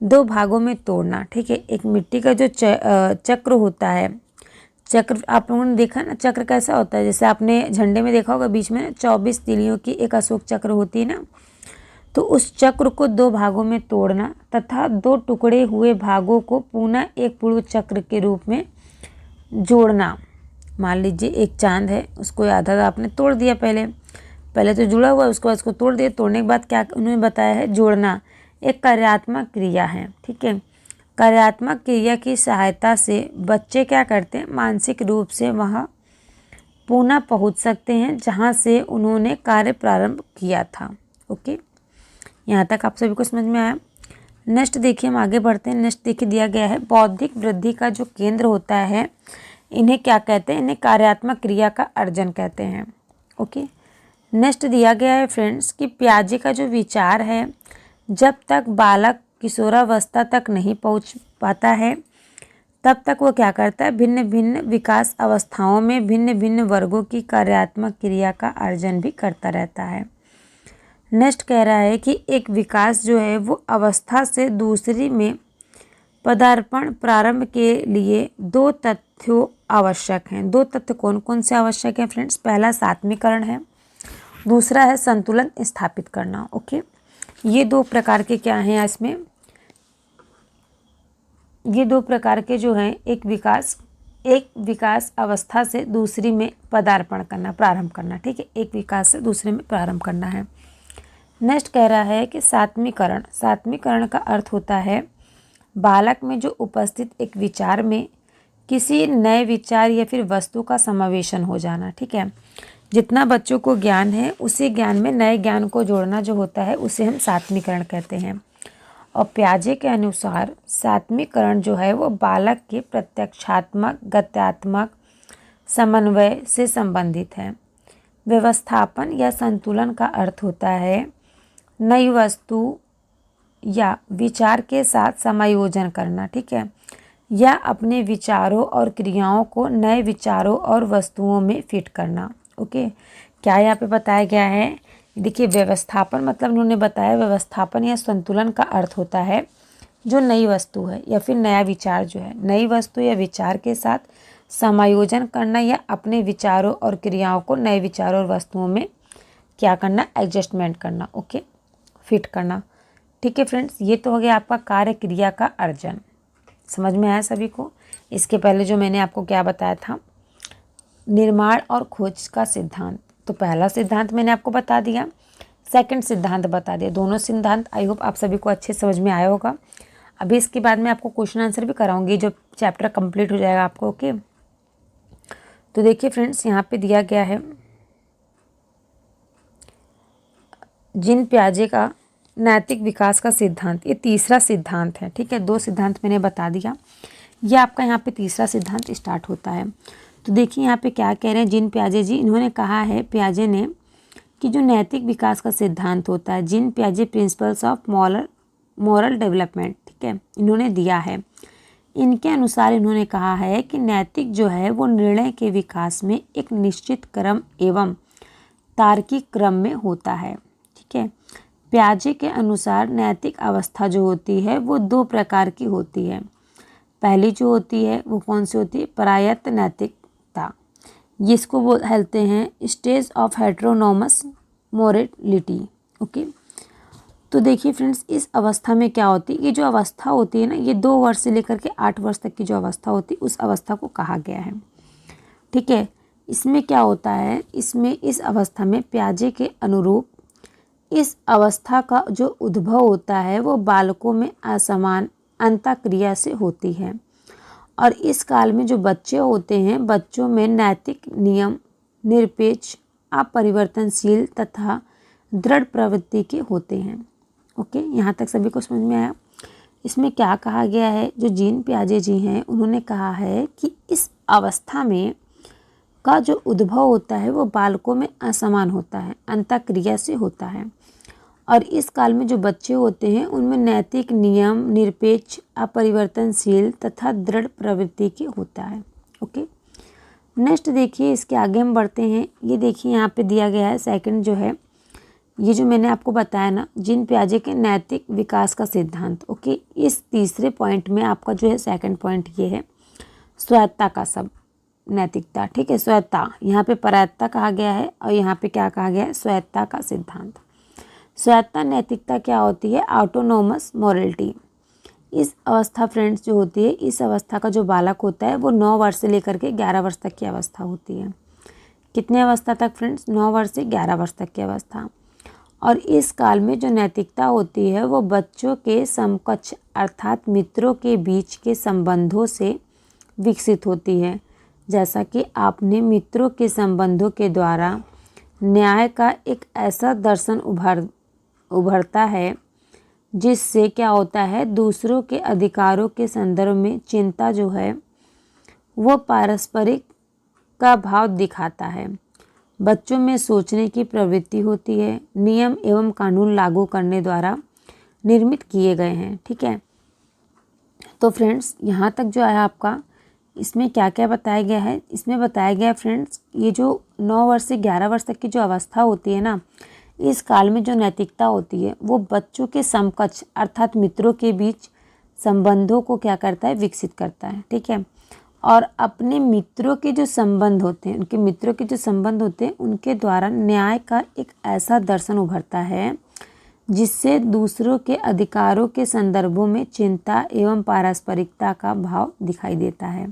2 भागों में तोड़ना, ठीक है। एक मिट्टी का जो चक्र होता है, चक्र आप लोगों ने देखा ना, चक्र कैसा होता है, जैसे आपने झंडे में देखा होगा बीच में 24 तीलियों की एक अशोक चक्र होती है ना, तो उस चक्र को 2 भागों में तोड़ना तथा 2 टुकड़े हुए भागों को पुनः एक पूर्ण चक्र के रूप में जोड़ना। मान लीजिए एक चांद है, उसको आधा आपने तोड़ दिया, पहले तो जुड़ा हुआ है, उसके बाद उसको तोड़ दिया, तोड़ने के बाद क्या उन्होंने बताया है, जोड़ना एक कार्यात्मक क्रिया है, ठीक है। कार्यात्मक क्रिया की सहायता से बच्चे क्या करते हैं, मानसिक रूप से वहाँ पुनः पहुँच सकते हैं जहाँ से उन्होंने कार्य प्रारंभ किया था। ओके, यहाँ तक आप सभी को समझ में आया। नेक्स्ट देखिए हम आगे बढ़ते हैं। नेक्स्ट देखिए दिया गया है बौद्धिक वृद्धि का जो केंद्र होता है इन्हें क्या कहते हैं, इन्हें कार्यात्मक क्रिया का अर्जन कहते हैं। ओके, नेक्स्ट दिया गया है फ्रेंड्स कि पियाजे का जो विचार है जब तक बालक किशोरावस्था तक नहीं पहुंच पाता है तब तक वो क्या करता है, भिन्न भिन्न विकास अवस्थाओं में भिन्न भिन्न वर्गों की कार्यात्मक क्रिया का अर्जन भी करता रहता है। नेक्स्ट कह रहा है कि एक विकास जो है वो अवस्था से दूसरी में पदार्पण प्रारंभ के लिए दो तथ्यों आवश्यक हैं। दो तथ्य कौन कौन से आवश्यक हैं फ्रेंड्स? पहला सात्मीकरण है, दूसरा है संतुलन स्थापित करना। ओके, ये दो प्रकार के क्या हैं इसमें, ये दो प्रकार के जो हैं, एक विकास अवस्था से दूसरी में पदार्पण करना, प्रारंभ करना। ठीक है, एक विकास से दूसरे में प्रारंभ करना है। नेक्स्ट कह रहा है कि सात्मीकरण का अर्थ होता है बालक में जो उपस्थित एक विचार में किसी नए विचार या फिर वस्तु का समावेशन हो जाना। ठीक है, जितना बच्चों को ज्ञान है उसी ज्ञान में नए ज्ञान को जोड़ना जो होता है उसे हम सात्मीकरण कहते हैं। और पियाजे के अनुसार सात्मीकरण जो है वो बालक के प्रत्यक्षात्मक गत्यात्मक समन्वय से संबंधित है। व्यवस्थापन या संतुलन का अर्थ होता है नई वस्तु या विचार के साथ समायोजन करना। ठीक है, या अपने विचारों और क्रियाओं को नए विचारों और वस्तुओं में फिट करना। ओके, क्या यहाँ पे बताया गया है? देखिए, व्यवस्थापन मतलब उन्होंने बताया व्यवस्थापन या संतुलन का अर्थ होता है जो नई वस्तु है या फिर नया विचार जो है, नई वस्तु या विचार के साथ समायोजन करना या अपने विचारों और क्रियाओं को नए विचारों और वस्तुओं में क्या करना, एडजस्टमेंट करना। ओके, फिट करना। ठीक है फ्रेंड्स, ये तो हो गया आपका कार्य क्रिया का अर्जन। समझ में आया सभी को? इसके पहले जो मैंने आपको क्या बताया था, निर्माण और खोज का सिद्धांत। तो पहला सिद्धांत मैंने आपको बता दिया, सेकंड सिद्धांत बता दिया। दोनों सिद्धांत आई होप आप सभी को अच्छे समझ में आया होगा। अभी इसके बाद मैं आपको क्वेश्चन आंसर भी कराऊंगी जब चैप्टर कंप्लीट हो जाएगा आपको। ओके, तो देखिए फ्रेंड्स, यहाँ पे दिया गया है जीन पियाजे का नैतिक विकास का सिद्धांत। ये तीसरा सिद्धांत है। ठीक है, दो सिद्धांत मैंने बता दिया, ये आपका यहाँ पे तीसरा सिद्धांत स्टार्ट होता है। तो देखिए यहाँ पे क्या कह रहे हैं जीन पियाजे जी, इन्होंने कहा है पियाजे ने कि जो नैतिक विकास का सिद्धांत होता है, जीन पियाजे प्रिंसिपल्स ऑफ मॉरल डेवलपमेंट, ठीक है, इन्होंने दिया है। इनके अनुसार इन्होंने कहा है कि नैतिक जो है वो निर्णय के विकास में एक निश्चित क्रम एवं तार्किक क्रम में होता है। ठीक है, पियाजे के अनुसार नैतिक अवस्था जो होती है वो दो प्रकार की होती है। पहली जो होती है वो कौन सी होती है, प्रायत्त नैतिकता, जिसको बोलते हैं स्टेज ऑफ हेटेरोनोमस मोरलिटी। ओके, तो देखिए फ्रेंड्स, इस अवस्था में क्या होती है, ये जो अवस्था होती है ना, ये 2 वर्ष से लेकर के 8 वर्ष तक की जो अवस्था होती है उस अवस्था को कहा गया है। ठीक है, इसमें क्या होता है, इसमें इस अवस्था में पियाजे के अनुरूप इस अवस्था का जो उद्भव होता है वो बालकों में असमान अंतःक्रिया से होती है। और इस काल में जो बच्चे होते हैं, बच्चों में नैतिक नियम निरपेक्ष अपरिवर्तनशील तथा दृढ़ प्रवृत्ति के होते हैं। ओके, यहाँ तक सभी को समझ में आया? इसमें क्या कहा गया है, जो जीन पियाजे जी हैं उन्होंने कहा है कि इस अवस्था में का जो उद्भव होता है वो बालकों में असमान होता है, अंतःक्रिया से होता है। और इस काल में जो बच्चे होते हैं उनमें नैतिक नियम निरपेक्ष अपरिवर्तनशील तथा दृढ़ प्रवृत्ति के होता है। ओके, नेक्स्ट देखिए, इसके आगे हम बढ़ते हैं। ये देखिए यहाँ पे दिया गया है सेकंड जो है, ये जो मैंने आपको बताया ना, जीन पियाजे के नैतिक विकास का सिद्धांत। ओके, इस तीसरे पॉइंट में आपका जो है सेकंड पॉइंट ये है स्वायत्ता का सब नैतिकता। ठीक है, स्वायत्ता, यहाँ पे परायत्ता कहा गया है और यहाँ पे क्या कहा गया है, स्वायत्ता का सिद्धांत। स्वायत्ता नैतिकता क्या होती है, ऑटोनोमस मोरलिटी। इस अवस्था फ्रेंड्स जो होती है, इस अवस्था का जो बालक होता है वो 9 वर्ष से लेकर के 11 वर्ष तक की अवस्था होती है। कितने अवस्था तक फ्रेंड्स, 9 वर्ष से 11 वर्ष तक की अवस्था। और इस काल में जो नैतिकता होती है वो बच्चों के समकक्ष अर्थात मित्रों के बीच के संबंधों से विकसित होती है। जैसा कि आपने मित्रों के संबंधों के द्वारा न्याय का एक ऐसा दर्शन उभरता है जिससे क्या होता है, दूसरों के अधिकारों के संदर्भ में चिंता जो है वो पारस्परिक का भाव दिखाता है। बच्चों में सोचने की प्रवृत्ति होती है। नियम एवं कानून लागू करने द्वारा निर्मित किए गए हैं। ठीक है, तो फ्रेंड्स यहाँ तक जो है आपका इसमें क्या क्या बताया गया है, इसमें बताया गया है फ्रेंड्स ये जो 9 वर्ष से 11 वर्ष तक की जो अवस्था होती है ना, इस काल में जो नैतिकता होती है वो बच्चों के समकक्ष अर्थात मित्रों के बीच संबंधों को क्या करता है, विकसित करता है। ठीक है, और अपने मित्रों के जो संबंध होते हैं, उनके मित्रों के जो संबंध होते हैं उनके द्वारा न्याय का एक ऐसा दर्शन उभरता है जिससे दूसरों के अधिकारों के संदर्भों में चिंता एवं पारस्परिकता का भाव दिखाई देता है।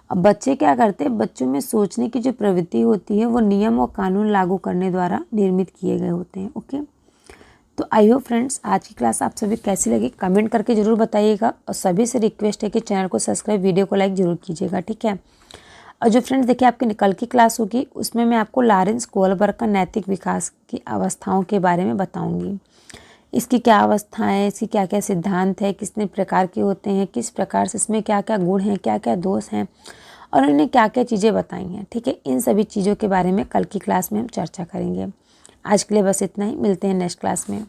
अब बच्चे क्या करते हैं, बच्चों में सोचने की जो प्रवृत्ति होती है वो नियम और कानून लागू करने द्वारा निर्मित किए गए होते हैं। ओके, तो आई होप फ्रेंड्स आज की क्लास आप सभी कैसी लगी कमेंट करके ज़रूर बताइएगा, और सभी से रिक्वेस्ट है कि चैनल को सब्सक्राइब, वीडियो को लाइक ज़रूर कीजिएगा। ठीक है, और जो फ्रेंड्स देखिए आपकी कल की क्लास होगी उसमें मैं आपको लॉरेंस कोहलबर्ग का नैतिक विकास की अवस्थाओं के बारे में बताऊंगी। इसकी क्या अवस्थाएं है, इसकी क्या क्या सिद्धांत है, कितने प्रकार के होते हैं, किस प्रकार से इसमें क्या क्या गुण हैं, क्या क्या दोष हैं, और उन्होंने क्या क्या चीज़ें बताई हैं। ठीक है, इन सभी चीज़ों के बारे में कल की क्लास में हम चर्चा करेंगे। आज के लिए बस इतना ही, मिलते हैं नेक्स्ट क्लास में।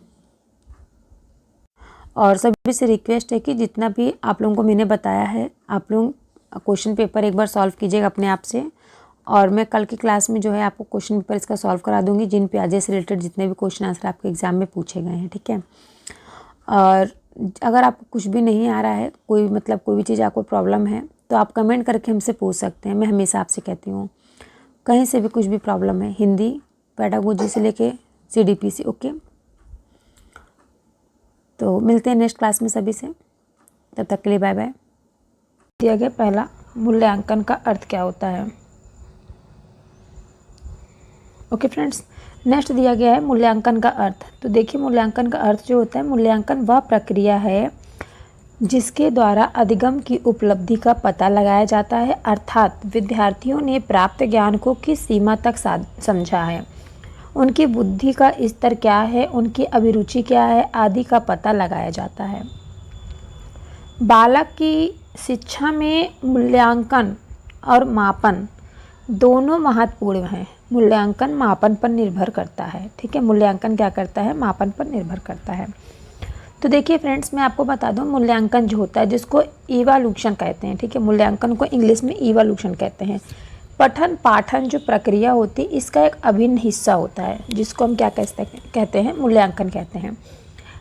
और सभी से रिक्वेस्ट है कि जितना भी आप लोगों को मैंने बताया है आप लोग क्वेश्चन पेपर एक बार सॉल्व कीजिएगा अपने आप से, और मैं कल की क्लास में जो है आपको क्वेश्चन पेपर इसका सॉल्व करा दूंगी जिन प्याजे से रिलेटेड जितने भी क्वेश्चन आंसर आपके एग्जाम में पूछे गए हैं। ठीक है, और अगर आपको कुछ भी नहीं आ रहा है, कोई भी चीज़ आपको प्रॉब्लम है तो आप कमेंट करके हमसे पूछ सकते हैं। मैं हमेशा आपसे कहती हूँ कहीं से भी कुछ भी प्रॉब्लम है, हिंदी पेडागोजी से लेके CDPC। ओके, तो मिलते हैं नेक्स्ट क्लास में सभी से, तब तक के लिए बाय बाय। दिया गया पहला, मूल्यांकन का अर्थ क्या होता है। ओके फ्रेंड्स, नेक्स्ट दिया गया है मूल्यांकन का अर्थ। तो देखिए मूल्यांकन का अर्थ जो होता है, मूल्यांकन वह प्रक्रिया है जिसके द्वारा अधिगम की उपलब्धि का पता लगाया जाता है, अर्थात विद्यार्थियों ने प्राप्त ज्ञान को किस सीमा तक समझा है, उनकी बुद्धि का स्तर क्या है, उनकी अभिरुचि क्या है आदि का पता लगाया जाता है। बालक की शिक्षा में मूल्यांकन और मापन दोनों महत्वपूर्ण हैं। मूल्यांकन मापन पर निर्भर करता है। ठीक है, मूल्यांकन क्या करता है, मापन पर निर्भर करता है। तो देखिए फ्रेंड्स मैं आपको बता दूं, मूल्यांकन जो होता है जिसको इवैल्यूएशन कहते हैं। ठीक है, मूल्यांकन को इंग्लिश में इवैल्यूएशन कहते हैं। पठन पाठन जो प्रक्रिया होती है इसका एक अभिन्न हिस्सा होता है जिसको हम क्या कहते हैं, मूल्यांकन कहते हैं।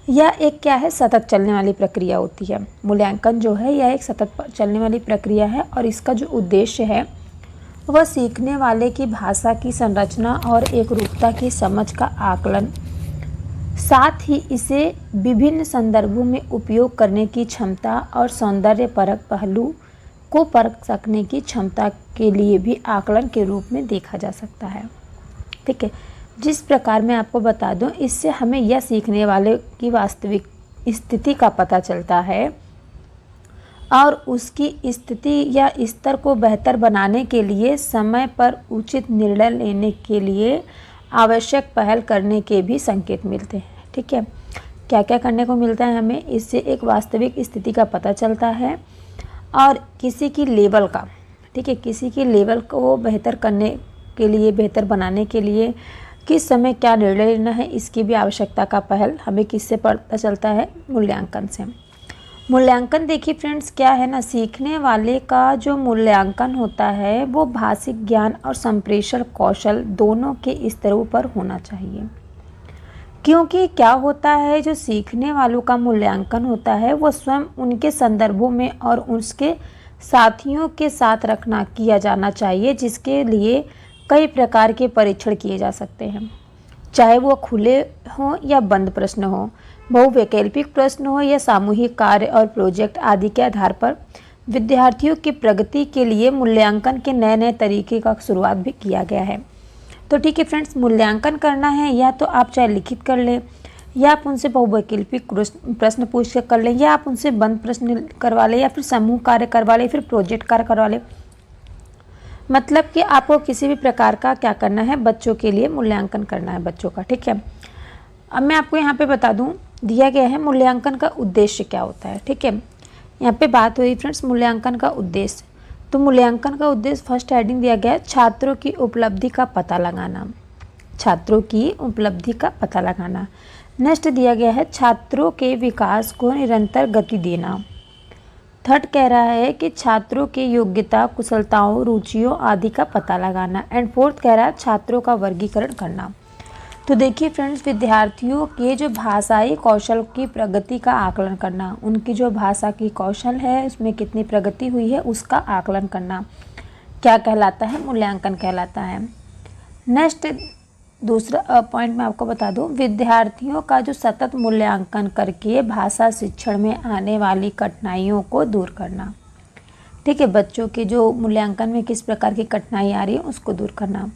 यह एक क्या है, सतत चलने वाली प्रक्रिया होती है। मूल्यांकन जो है यह एक सतत चलने वाली प्रक्रिया है, और इसका जो उद्देश्य है वह सीखने वाले की भाषा की संरचना और एकरूपता की समझ का आकलन, साथ ही इसे विभिन्न संदर्भों में उपयोग करने की क्षमता और सौंदर्य परक पहलू को परख सकने की क्षमता के लिए भी आकलन के रूप में देखा जा सकता है। ठीक है, जिस प्रकार मैं आपको बता दूं, इससे हमें यह सीखने वाले की वास्तविक स्थिति का पता चलता है और उसकी स्थिति या स्तर को बेहतर बनाने के लिए समय पर उचित निर्णय लेने के लिए आवश्यक पहल करने के भी संकेत मिलते हैं। ठीक है, क्या क्या करने को मिलता है हमें, इससे एक वास्तविक स्थिति का पता चलता है और किसी की लेवल का, ठीक है, किसी की लेवल को बेहतर करने के लिए, बेहतर बनाने के लिए किस समय क्या निर्णय लेना है इसकी भी आवश्यकता का पहल हमें किससे पता चलता है, मूल्यांकन से। मूल्यांकन देखिए फ्रेंड्स क्या है ना, सीखने वाले का जो मूल्यांकन होता है वो भाषिक ज्ञान और संप्रेषण कौशल दोनों के स्तरों पर होना चाहिए। क्योंकि क्या होता है, जो सीखने वालों का मूल्यांकन होता है वो स्वयं उनके संदर्भों में और उसके साथियों के साथ रखना किया जाना चाहिए, जिसके लिए कई प्रकार के परीक्षण किए जा सकते हैं, चाहे वो खुले हों या बंद प्रश्न हो, बहुवैकल्पिक प्रश्न हो या सामूहिक कार्य और प्रोजेक्ट आदि के आधार पर विद्यार्थियों की प्रगति के लिए मूल्यांकन के नए नए तरीके का शुरुआत भी किया गया है। तो ठीक है फ्रेंड्स, मूल्यांकन करना है या तो आप चाहे लिखित कर लें, या आप उनसे बहुवैकल्पिक प्रश्न पूछ कर लें, या आप उनसे बंद प्रश्न करवा लें, या फिर समूह कार्य करवा लें, फिर प्रोजेक्ट कार्य करवा लें। मतलब कि आपको किसी भी प्रकार का क्या करना है, बच्चों के लिए मूल्यांकन करना है बच्चों का। ठीक है, अब मैं आपको यहाँ पे बता दूँ, दिया गया है मूल्यांकन का उद्देश्य क्या होता है। ठीक है, यहाँ पे बात हुई फ्रेंड्स मूल्यांकन का उद्देश्य। तो मूल्यांकन का उद्देश्य फर्स्ट हेडिंग दिया गया है, छात्रों की उपलब्धि का पता लगाना। छात्रों की उपलब्धि का पता लगाना। नेक्स्ट दिया गया है छात्रों के विकास को निरंतर गति देना। थर्ड कह रहा है कि छात्रों के योग्यता, कुशलताओं, रुचियों आदि का पता लगाना। एंड फोर्थ कह रहा है छात्रों का वर्गीकरण करना। तो देखिए फ्रेंड्स, विद्यार्थियों के जो भाषाई कौशल की प्रगति का आकलन करना, उनकी जो भाषा की कौशल है उसमें कितनी प्रगति हुई है उसका आकलन करना क्या कहलाता है? मूल्यांकन कहलाता है। नेक्स्ट दूसरा पॉइंट मैं आपको बता दूं, विद्यार्थियों का जो सतत मूल्यांकन करके भाषा शिक्षण में आने वाली कठिनाइयों को दूर करना। ठीक है, बच्चों के जो मूल्यांकन में किस प्रकार की कठिनाई आ रही है उसको दूर करना।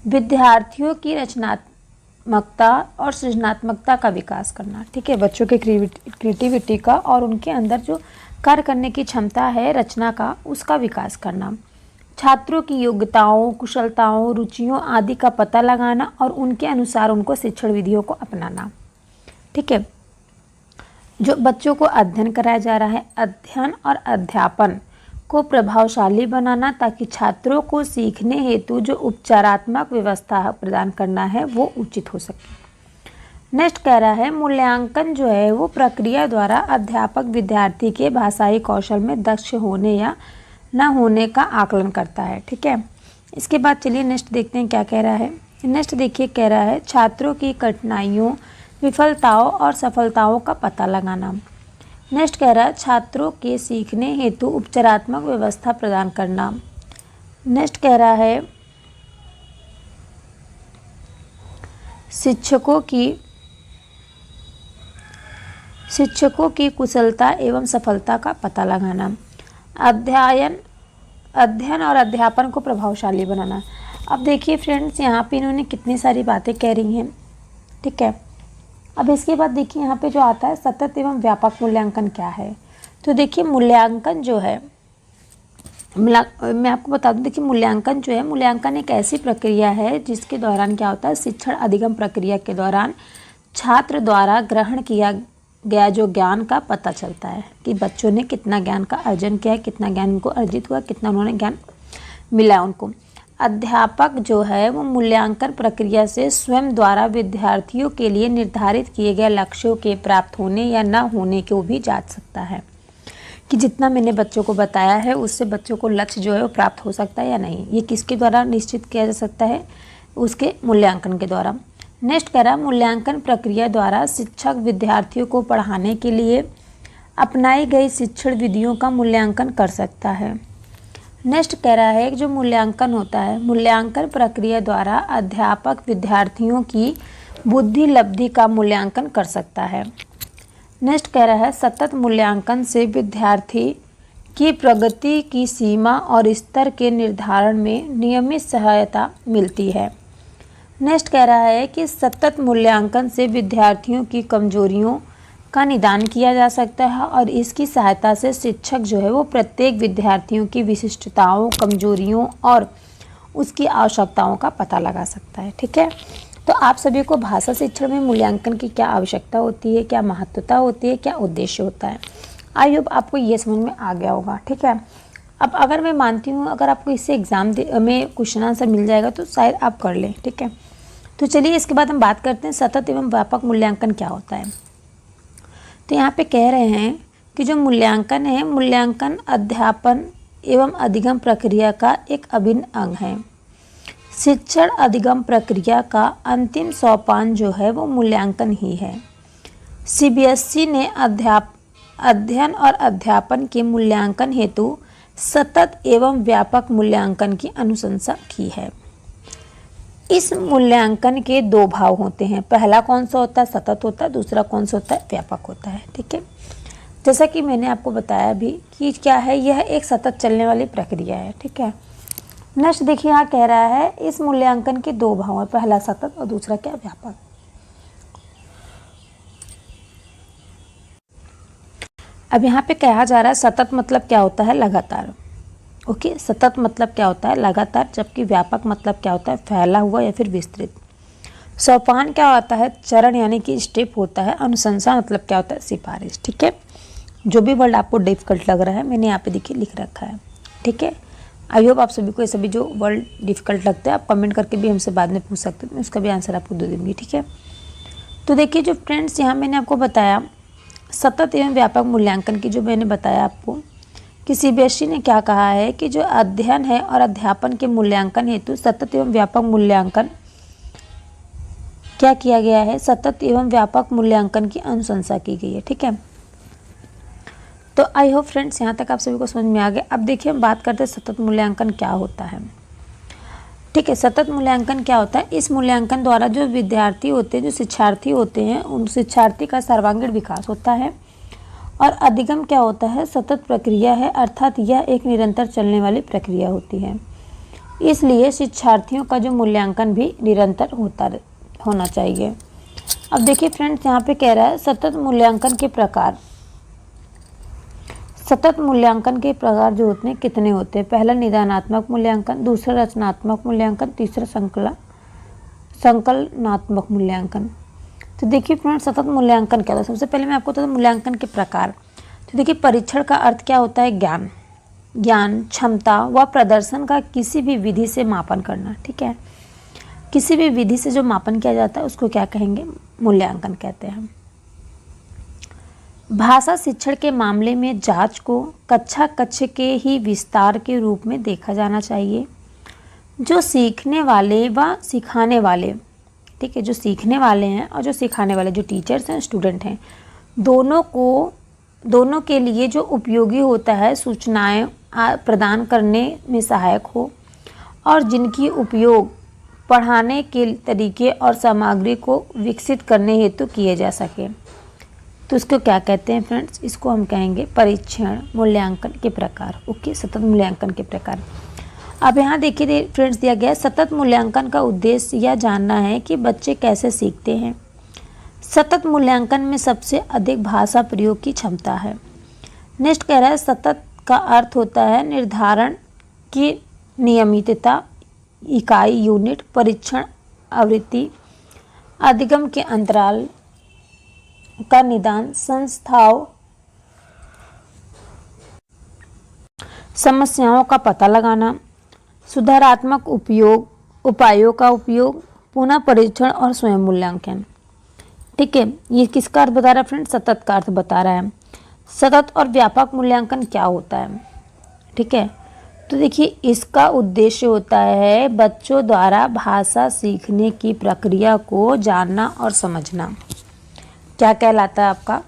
विद्यार्थियों की रचनात्मकता और सृजनात्मकता का विकास करना। ठीक है, बच्चों के क्रिएटिविटी का और उनके अंदर जो कार्य करने की क्षमता है रचना का, उसका विकास करना। छात्रों की योग्यताओं, कुशलताओं, रुचियों आदि का पता लगाना और उनके अनुसार उनको शिक्षण विधियों को अपनाना। ठीक है, जो बच्चों को अध्ययन कराया जा रहा है, अध्ययन और अध्यापन को प्रभावशाली बनाना ताकि छात्रों को सीखने हेतु जो उपचारात्मक व्यवस्था प्रदान करना है वो उचित हो सके। नेक्स्ट कह रहा है मूल्यांकन जो है वो प्रक्रिया द्वारा अध्यापक विद्यार्थी के भाषाई कौशल में दक्ष होने या न होने का आकलन करता है। ठीक है, इसके बाद चलिए नेक्स्ट देखते हैं क्या कह रहा है। नेक्स्ट देखिए, कह रहा है छात्रों की कठिनाइयों, विफलताओं और सफलताओं का पता लगाना। नेक्स्ट कह रहा है छात्रों के सीखने हेतु उपचारात्मक व्यवस्था प्रदान करना। नेक्स्ट कह रहा है शिक्षकों की कुशलता एवं सफलता का पता लगाना। अध्ययन और अध्यापन को प्रभावशाली बनाना। अब देखिए फ्रेंड्स, यहाँ पे इन्होंने कितनी सारी बातें कह रही हैं। ठीक है, अब इसके बाद देखिए यहाँ पे जो आता है सतत एवं व्यापक मूल्यांकन क्या है। तो देखिए मूल्यांकन जो है, मैं आपको बता दूं, देखिए मूल्यांकन जो है, मूल्यांकन एक ऐसी प्रक्रिया है जिसके दौरान क्या होता है, शिक्षण अधिगम प्रक्रिया के दौरान छात्र द्वारा ग्रहण किया गया जो ज्ञान का पता चलता है कि बच्चों ने कितना ज्ञान का अर्जन किया है, कितना ज्ञान उनको अर्जित हुआ, कितना उन्होंने ज्ञान मिला उनको। अध्यापक जो है वो मूल्यांकन प्रक्रिया से स्वयं द्वारा विद्यार्थियों के लिए निर्धारित किए गए लक्ष्यों के प्राप्त होने या न होने को भी जांच सकता है कि जितना मैंने बच्चों को बताया है उससे बच्चों को लक्ष्य जो है वो प्राप्त हो सकता है या नहीं। ये किसके द्वारा निश्चित किया जा सकता है? उसके मूल्यांकन के द्वारा। नेक्स्ट कह रहा है मूल्यांकन प्रक्रिया द्वारा शिक्षक विद्यार्थियों को पढ़ाने के लिए अपनाई गई शिक्षण विधियों का मूल्यांकन कर सकता है। नेक्स्ट कह रहा है जो मूल्यांकन होता है, मूल्यांकन प्रक्रिया द्वारा अध्यापक विद्यार्थियों की बुद्धि लब्धि का मूल्यांकन कर सकता है। नेक्स्ट कह रहा है सतत मूल्यांकन से विद्यार्थी की प्रगति की सीमा और स्तर के निर्धारण में नियमित सहायता मिलती है। नेक्स्ट कह रहा है कि सतत मूल्यांकन से विद्यार्थियों की कमजोरियों का निदान किया जा सकता है और इसकी सहायता से शिक्षक जो है वो प्रत्येक विद्यार्थियों की विशिष्टताओं, कमजोरियों और उसकी आवश्यकताओं का पता लगा सकता है। ठीक है, तो आप सभी को भाषा शिक्षण में मूल्यांकन की क्या आवश्यकता होती है, क्या महत्वता होती है, क्या उद्देश्य होता है, आई होप आपको ये समझ में आ गया होगा। ठीक है, अब अगर मैं मानती हूँ अगर आपको इससे एग्ज़ाम में क्वेश्चन आंसर मिल जाएगा तो शायद आप कर लें। ठीक है, तो चलिए इसके बाद हम बात करते हैं सतत एवं व्यापक मूल्यांकन क्या होता है। तो यहाँ पे कह रहे हैं कि जो मूल्यांकन है, मूल्यांकन अध्यापन एवं अधिगम प्रक्रिया का एक अभिन्न अंग है। शिक्षण अधिगम प्रक्रिया का अंतिम सोपान जो है वो मूल्यांकन ही है। सीबीएसई ने अध्ययन और अध्यापन के मूल्यांकन हेतु सतत एवं व्यापक मूल्यांकन की अनुशंसा की है। इस मूल्यांकन के दो भाव होते हैं, पहला कौन सा होता है, सतत होता है, दूसरा कौन सा होता है, व्यापक होता है। ठीक है, जैसा कि मैंने आपको बताया भी कि क्या है, यह एक सतत चलने वाली प्रक्रिया है। ठीक है, नेक्स्ट देखिए यहाँ कह रहा है इस मूल्यांकन के दो भाव हैं, पहला सतत और दूसरा क्या, व्यापक। अब यहाँ पे कहा जा रहा है सतत मतलब क्या होता है, लगातार। ओके, सतत मतलब क्या होता है, लगातार, जबकि व्यापक मतलब क्या होता है, फैला हुआ या फिर विस्तृत। सोपान क्या होता है, चरण यानी कि स्टेप होता है। अनुशंसा मतलब क्या होता है, सिफारिश। ठीक है, जो भी वर्ड आपको डिफिकल्ट लग रहा है मैंने यहाँ पे देखिए लिख रखा है। ठीक है, आई होप आप सभी को ये सभी जो वर्ड डिफ़िकल्ट लगता है आप कमेंट करके भी हमसे बाद में पूछ सकते हैं, मैं उसका भी आंसर आपको दे दूँगी, ठीक है। तो देखिए जो फ्रेंड्स यहाँ मैंने आपको बताया सतत एवं व्यापक मूल्यांकन की, जो मैंने बताया आपको कि सीबीएसई ने क्या कहा है कि जो अध्ययन है और अध्यापन के मूल्यांकन हेतु सतत एवं व्यापक मूल्यांकन क्या किया गया है, सतत एवं व्यापक मूल्यांकन की अनुशंसा की गई है, ठीक है। तो आई होप फ्रेंड्स यहाँ तक आप सभी को समझ में आ गया। अब देखिए हम बात करते हैं सतत मूल्यांकन क्या होता है, ठीक है। सतत मूल्यांकन क्या होता है, इस मूल्यांकन द्वारा जो विद्यार्थी होते हैं, जो शिक्षार्थी होते हैं, उन शिक्षार्थी का सर्वांगीण विकास होता है। और अधिगम क्या होता है, सतत प्रक्रिया है, अर्थात यह एक निरंतर चलने वाली प्रक्रिया होती है। इसलिए शिक्षार्थियों का जो मूल्यांकन भी निरंतर होना चाहिए। अब देखिए फ्रेंड्स यहाँ पे कह रहा है सतत मूल्यांकन के प्रकार। सतत मूल्यांकन के प्रकार जो होते हैं कितने होते हैं, पहला निदानात्मक मूल्यांकन, दूसरा रचनात्मक मूल्यांकन, तीसरा संकलनात्मक मूल्यांकन। तो देखिए फ्रेंड्स सतत मूल्यांकन क्या होता है, सबसे पहले मैं आपको बता दूं मूल्यांकन के प्रकार। तो देखिए परीक्षण का अर्थ क्या होता है, ज्ञान, क्षमता व प्रदर्शन का किसी भी विधि से मापन करना, ठीक है। किसी भी विधि से जो मापन किया जाता है उसको क्या कहेंगे, मूल्यांकन कहते हैं। भाषा शिक्षण के मामले में जांच को कक्षा के ही विस्तार के रूप में देखा जाना चाहिए। जो सीखने वाले व सिखाने वाले, ठीक है, जो सीखने वाले हैं और जो सिखाने वाले, जो टीचर्स हैं, स्टूडेंट हैं, दोनों के लिए जो उपयोगी होता है, सूचनाएं प्रदान करने में सहायक हो और जिनकी उपयोग पढ़ाने के तरीके और सामग्री को विकसित करने हेतु किए जा सके। तो इसको क्या कहते हैं फ्रेंड्स, इसको हम कहेंगे परीक्षण मूल्यांकन के प्रकार, ओके, सतत मूल्यांकन के प्रकार। अब यहाँ देखिए फ्रेंड्स दिया गया है सतत मूल्यांकन का उद्देश्य यह जानना है कि बच्चे कैसे सीखते हैं। सतत मूल्यांकन में सबसे अधिक भाषा प्रयोग की क्षमता है। नेक्स्ट कह रहा है सतत का अर्थ होता है निर्धारण की नियमितता, इकाई, यूनिट, परीक्षण आवृत्ति, अधिगम के अंतराल का निदान, संस्थाओं समस्याओं का पता लगाना, सुधारात्मक उपायों का उपयोग, पुनः परीक्षण और स्वयं मूल्यांकन, ठीक है। ये किसका अर्थ बता रहा है फ्रेंड, सतत का अर्थ बता रहा है। सतत और व्यापक मूल्यांकन क्या होता है, ठीक है। तो देखिए इसका उद्देश्य होता है बच्चों द्वारा भाषा सीखने की प्रक्रिया को जानना और समझना। क्या कहलाता है आपका,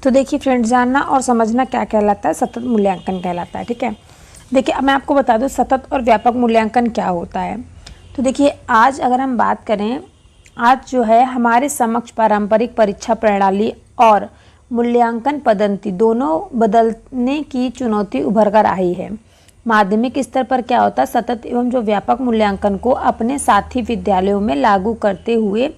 तो देखिए फ्रेंड्स जानना और समझना क्या कहलाता है, सतत मूल्यांकन कहलाता है, ठीक है। देखिए अब मैं आपको बता दूं सतत और व्यापक मूल्यांकन क्या होता है। तो देखिए आज अगर हम बात करें, आज जो है हमारे समक्ष पारंपरिक परीक्षा प्रणाली और मूल्यांकन पद्धति दोनों बदलने की चुनौती उभर कर आई है। माध्यमिक स्तर पर क्या होता है, सतत एवं जो व्यापक मूल्यांकन को अपने साथी विद्यालयों में लागू करते हुए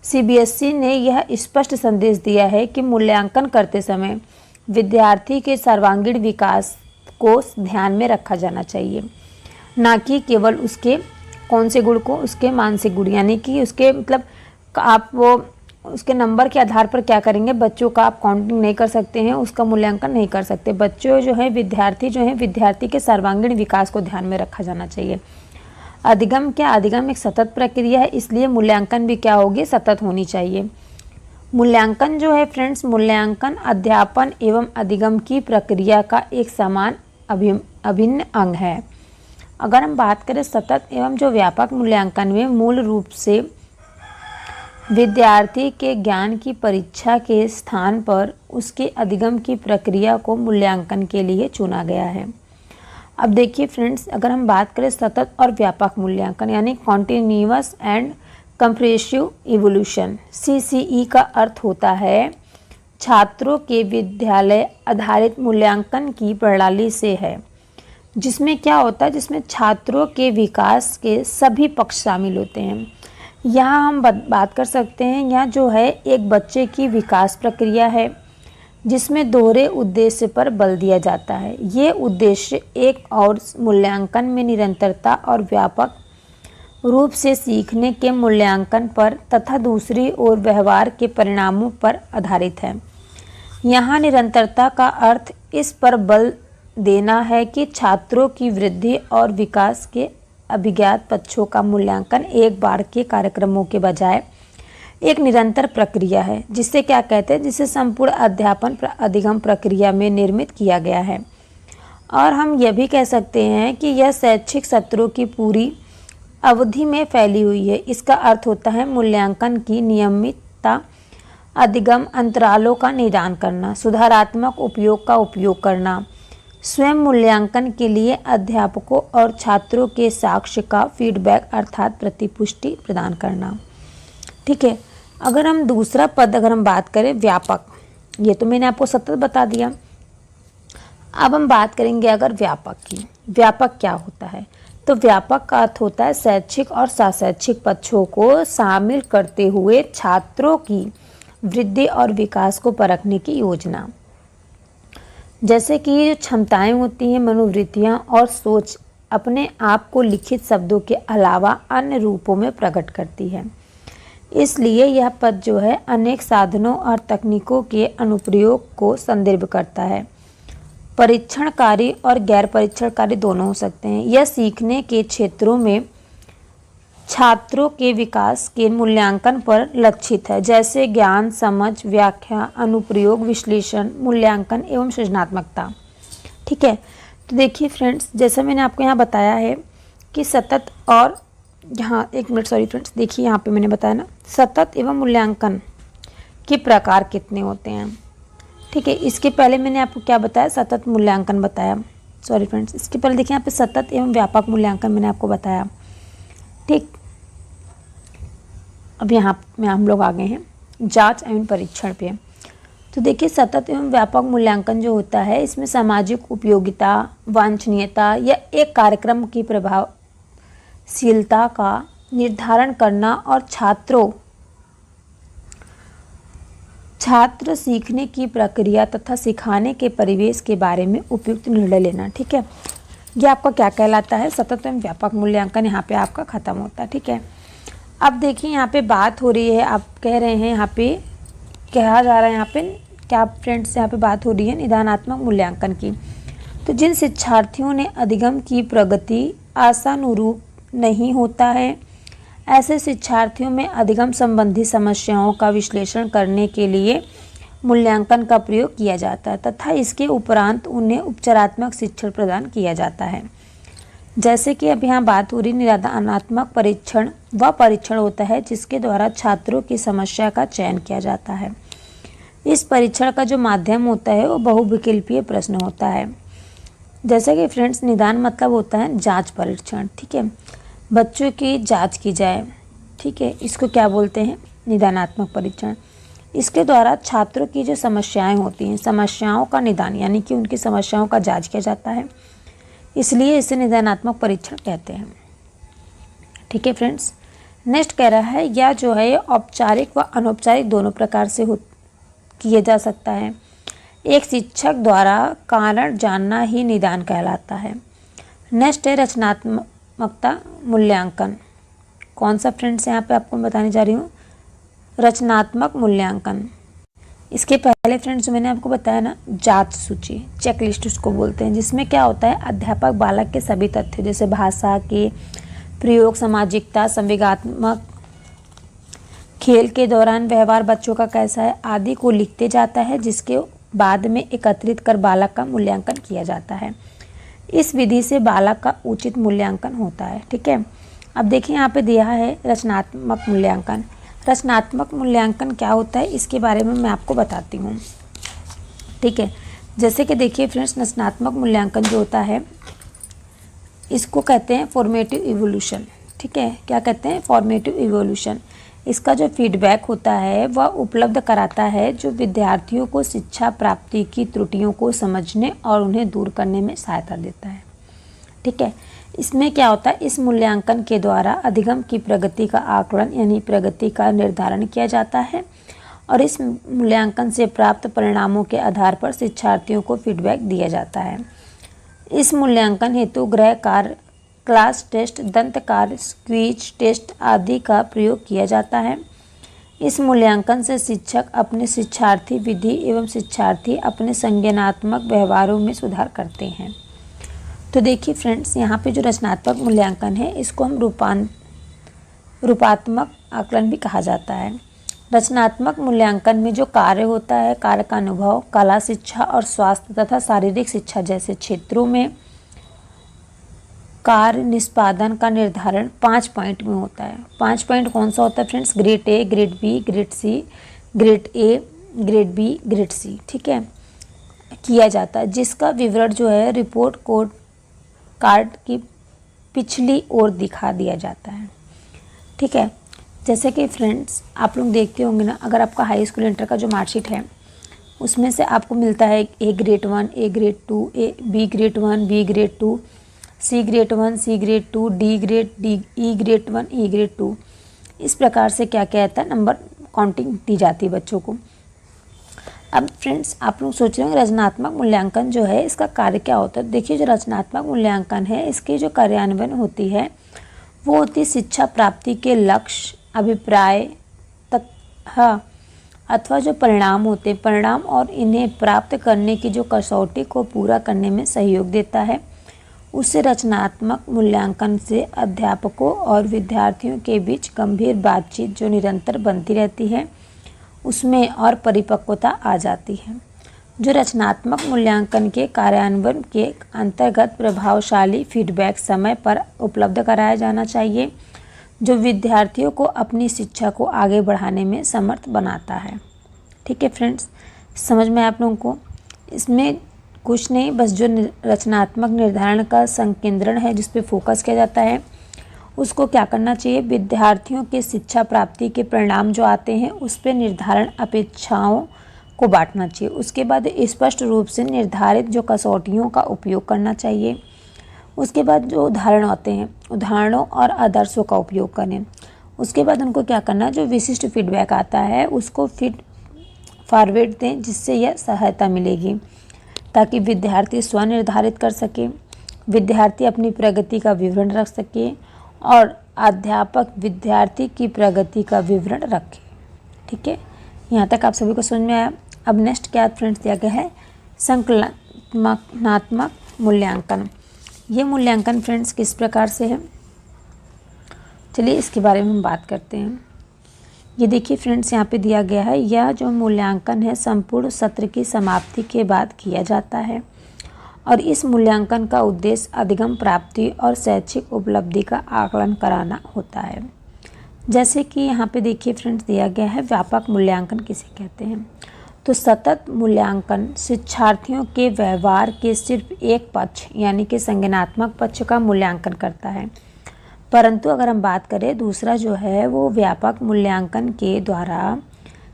सीबीएसई ने यह स्पष्ट संदेश दिया है कि मूल्यांकन करते समय विद्यार्थी के सर्वांगीण विकास को ध्यान में रखा जाना चाहिए, ना कि केवल उसके कौन से गुण को, उसके मानसिक गुण, यानी कि उसके मतलब आप वो उसके नंबर के आधार पर क्या करेंगे, बच्चों का आप काउंटिंग नहीं कर सकते हैं, उसका मूल्यांकन नहीं कर सकते। बच्चों जो है विद्यार्थी के सर्वांगीण विकास को ध्यान में रखा जाना चाहिए। अधिगम क्या, अधिगम एक सतत प्रक्रिया है, इसलिए मूल्यांकन भी क्या होगी, सतत होनी चाहिए। मूल्यांकन जो है फ्रेंड्स, मूल्यांकन अध्यापन एवं अधिगम की प्रक्रिया का एक समान अभिन्न अंग है। अगर हम बात करें सतत एवं जो व्यापक मूल्यांकन में मूल रूप से विद्यार्थी के ज्ञान की परीक्षा के स्थान पर उसके अधिगम की प्रक्रिया को मूल्यांकन के लिए चुना गया है। अब देखिए फ्रेंड्स अगर हम बात करें सतत और व्यापक मूल्यांकन यानी continuous and compressive evolution, CCE का अर्थ होता है छात्रों के विद्यालय आधारित मूल्यांकन की प्रणाली से है, जिसमें क्या होता है, जिसमें छात्रों के विकास के सभी पक्ष शामिल होते हैं। यहाँ हम बात कर सकते हैं, यहाँ जो है एक बच्चे की विकास प्रक्रिया है जिसमें दोहरे उद्देश्य पर बल दिया जाता है। ये उद्देश्य एक और मूल्यांकन में निरंतरता और व्यापक रूप से सीखने के मूल्यांकन पर तथा दूसरी ओर व्यवहार के परिणामों पर आधारित है। यहाँ निरंतरता का अर्थ इस पर बल देना है कि छात्रों की वृद्धि और विकास के अभिज्ञात पक्षों का मूल्यांकन एक बार के कार्यक्रमों के बजाय एक निरंतर प्रक्रिया है, जिसे क्या कहते हैं, जिसे संपूर्ण अध्यापन अधिगम प्रक्रिया में निर्मित किया गया है। और हम यह भी कह सकते हैं कि यह शैक्षिक सत्रों की पूरी अवधि में फैली हुई है। इसका अर्थ होता है मूल्यांकन की नियमितता, अधिगम अंतरालों का निदान करना, सुधारात्मक उपयोग का उपयोग करना, स्वयं मूल्यांकन के लिए अध्यापकों और छात्रों के साक्ष्य का फीडबैक अर्थात प्रतिपुष्टि प्रदान करना। ठीक है, अगर हम दूसरा पद अगर हम बात करें व्यापक, ये तो मैंने आपको सतत बता दिया। अब हम बात करेंगे अगर व्यापक की। व्यापक क्या होता है? तो व्यापक का अर्थ होता है शैक्षिक और साशैक्षिक पक्षों को शामिल करते हुए छात्रों की वृद्धि और विकास को परखने की योजना। जैसे कि ये जो क्षमताएं होती हैं, मनोवृत्तियां और सोच अपने आप को लिखित शब्दों के अलावा अन्य रूपों में प्रकट करती है। इसलिए यह पद जो है अनेक साधनों और तकनीकों के अनुप्रयोग को संदर्भ करता है। परीक्षणकारी और गैर परीक्षणकारी दोनों हो सकते हैं। यह सीखने के क्षेत्रों में छात्रों के विकास के मूल्यांकन पर लक्षित है, जैसे ज्ञान, समझ, व्याख्या, अनुप्रयोग, विश्लेषण, मूल्यांकन एवं सृजनात्मकता। ठीक है, तो देखिए फ्रेंड्स, जैसा मैंने आपको यहाँ बताया है कि सतत और यहाँ एक मिनट सॉरी फ्रेंड्स, देखिए यहाँ पे मैंने बताया ना सतत एवं मूल्यांकन के प्रकार कितने होते हैं। ठीक है, इसके पहले मैंने आपको क्या बताया, सतत मूल्यांकन बताया। सॉरी फ्रेंड्स, इसके पहले देखिए यहाँ पे सतत एवं व्यापक मूल्यांकन मैंने आपको बताया। ठीक, अब यहाँ में हम लोग आ गए हैं जांच एवं परीक्षण पे। तो देखिए सतत एवं व्यापक मूल्यांकन जो होता है, इसमें सामाजिक उपयोगिता, वांछनीयता या एक कार्यक्रम की प्रभावशीलता का निर्धारण करना और छात्र सीखने की प्रक्रिया तथा सिखाने के परिवेश के बारे में उपयुक्त निर्णय लेना। ठीक है, ये आपका क्या कहलाता है, सतत एवं व्यापक मूल्यांकन यहाँ पे आपका खत्म होता है। ठीक है, अब देखिए यहाँ पे बात हो रही है, आप कह रहे हैं यहाँ पे कहा जा रहा है, यहाँ पे क्या फ्रेंड्स यहाँ पे बात हो रही है निदानात्मक मूल्यांकन की। तो जिन शिक्षार्थियों ने अधिगम की प्रगति आशानुरूप नहीं होता है, ऐसे शिक्षार्थियों में अधिगम संबंधी समस्याओं का विश्लेषण करने के लिए मूल्यांकन का प्रयोग किया जाता है तथा इसके उपरांत उन्हें उपचारात्मक शिक्षण प्रदान किया जाता है। जैसे कि अब यहाँ बात हो रही निदानात्मक परीक्षण व परीक्षण होता है जिसके द्वारा छात्रों की समस्या का चयन किया जाता है। इस परीक्षण का जो माध्यम होता है वो बहुविकल्पीय प्रश्न होता है। जैसे कि फ्रेंड्स निदान मतलब होता है जांच परीक्षण। ठीक है, बच्चों की जांच की जाए। ठीक है, इसको क्या बोलते हैं, निदानात्मक परीक्षण। इसके द्वारा छात्रों की जो समस्याएं होती हैं, समस्याओं का निदान यानी कि उनकी समस्याओं का जांच किया जाता है, इसलिए इसे निदानात्मक परीक्षण कहते हैं। ठीक है फ्रेंड्स, नेक्स्ट कह रहा है यह जो है औपचारिक व अनौपचारिक दोनों प्रकार से किया जा सकता है। एक शिक्षक द्वारा कारण जानना ही निदान कहलाता है। नेक्स्ट है रचनात्मकता मूल्यांकन। कौन सा फ्रेंड्स यहाँ पे आपको बताने जा रही हूँ, रचनात्मक मूल्यांकन। इसके पहले फ्रेंड्स मैंने आपको बताया ना जांच सूची, चेकलिस्ट उसको बोलते हैं, जिसमें क्या होता है अध्यापक बालक के सभी तथ्य जैसे भाषा के प्रयोग, सामाजिकता, संवेगात्मक, खेल के दौरान व्यवहार बच्चों का कैसा है आदि को लिखते जाता है, जिसके बाद में एकत्रित कर बालक का मूल्यांकन किया जाता है। इस विधि से बालक का उचित मूल्यांकन होता है। ठीक है, अब देखिए यहाँ पे दिया है रचनात्मक मूल्यांकन। रचनात्मक मूल्यांकन क्या होता है इसके बारे में मैं आपको बताती हूँ। ठीक है, जैसे कि देखिए फ्रेंड्स रचनात्मक मूल्यांकन जो होता है इसको कहते हैं फॉर्मेटिव इवोल्यूशन। ठीक है, क्या कहते हैं, फॉर्मेटिव इवोल्यूशन। इसका जो फीडबैक होता है वह उपलब्ध कराता है जो विद्यार्थियों को शिक्षा प्राप्ति की त्रुटियों को समझने और उन्हें दूर करने में सहायता देता है। ठीक है, इसमें क्या होता है, इस मूल्यांकन के द्वारा अधिगम की प्रगति का आकलन यानी प्रगति का निर्धारण किया जाता है और इस मूल्यांकन से प्राप्त परिणामों के आधार पर शिक्षार्थियों को फीडबैक दिया जाता है। इस मूल्यांकन हेतु गृह कार्य, क्लास टेस्ट, दंत कार्य, क्विज टेस्ट आदि का प्रयोग किया जाता है। इस मूल्यांकन से शिक्षक अपने शिक्षार्थी विधि एवं शिक्षार्थी अपने संज्ञानात्मक व्यवहारों में सुधार करते हैं। तो देखिए फ्रेंड्स, यहाँ पे जो रचनात्मक मूल्यांकन है इसको हम रूपात्मक आकलन भी कहा जाता है। रचनात्मक मूल्यांकन में जो कार्य होता है, कार्य का अनुभव, कला शिक्षा और स्वास्थ्य तथा शारीरिक शिक्षा जैसे क्षेत्रों में कार्य निष्पादन का निर्धारण 5 पॉइंट में होता है। 5 पॉइंट कौन सा होता है friends? Grade A, grade B, grade C, grade A, grade B, grade C, ठीक है, किया जाता है, जिसका विवरण जो है रिपोर्ट कार्ड की पिछली ओर दिखा दिया जाता है। ठीक है, जैसे कि फ्रेंड्स आप लोग देखते होंगे ना, अगर आपका हाई स्कूल इंटर का जो मार्कशीट है उसमें से आपको मिलता है A grade 1, A grade 2, B grade 1, B grade 2, C grade 1, C grade 2, D grade, E grade 1, E grade 2। इस प्रकार से क्या कहता है, नंबर काउंटिंग दी जाती है बच्चों को। अब फ्रेंड्स आप लोग सोच रहे होंगे रचनात्मक मूल्यांकन जो है इसका कार्य क्या होता है। देखिए, जो रचनात्मक मूल्यांकन है इसकी जो कार्यान्वयन होती है वो होती है शिक्षा प्राप्ति के लक्ष्य, अभिप्राय तथा अथवा जो परिणाम होते हैं, परिणाम और इन्हें प्राप्त करने की जो कसौटी को पूरा करने में सहयोग देता है। उससे रचनात्मक मूल्यांकन से अध्यापकों और विद्यार्थियों के बीच गंभीर बातचीत जो निरंतर बनती रहती है उसमें और परिपक्वता आ जाती है। जो रचनात्मक मूल्यांकन के कार्यान्वयन के अंतर्गत प्रभावशाली फीडबैक समय पर उपलब्ध कराया जाना चाहिए, जो विद्यार्थियों को अपनी शिक्षा को आगे बढ़ाने में समर्थ बनाता है। ठीक है फ्रेंड्स, समझ में आप लोगों को? इसमें कुछ नहीं, बस जो रचनात्मक निर्धारण का संकेंद्रण है जिस पे फोकस किया जाता है उसको क्या करना चाहिए, विद्यार्थियों के शिक्षा प्राप्ति के परिणाम जो आते हैं उस पर निर्धारण अपेक्षाओं को बांटना चाहिए। उसके बाद स्पष्ट रूप से निर्धारित जो कसौटियों का उपयोग करना चाहिए। उसके बाद जो उदाहरण होते हैं, उदाहरणों और आदर्शों का उपयोग करें। उसके बाद उनको क्या करना, जो विशिष्ट फीडबैक आता है उसको फीड फॉरवर्ड दें, जिससे यह सहायता मिलेगी ताकि विद्यार्थी स्वनिर्धारित कर सके, विद्यार्थी अपनी प्रगति का विवरण रख सके और अध्यापक विद्यार्थी की प्रगति का विवरण रखे। ठीक है, यहाँ तक आप सभी को समझ में आया। अब नेक्स्ट क्या फ्रेंड्स दिया गया है, संकलनात्मक मूल्यांकन। ये मूल्यांकन फ्रेंड्स किस प्रकार से है, चलिए इसके बारे में हम बात करते हैं। ये देखिए फ्रेंड्स, यहाँ पे दिया गया है, यह जो मूल्यांकन है संपूर्ण सत्र की समाप्ति के बाद किया जाता है और इस मूल्यांकन का उद्देश्य अधिगम प्राप्ति और शैक्षिक उपलब्धि का आकलन कराना होता है। जैसे कि यहाँ पे देखिए फ्रेंड्स दिया गया है, व्यापक मूल्यांकन किसे कहते हैं। तो सतत मूल्यांकन शिक्षार्थियों के व्यवहार के सिर्फ एक पक्ष यानी कि संज्ञानात्मक पक्ष का मूल्यांकन करता है, परंतु अगर हम बात करें दूसरा जो है वो व्यापक मूल्यांकन के द्वारा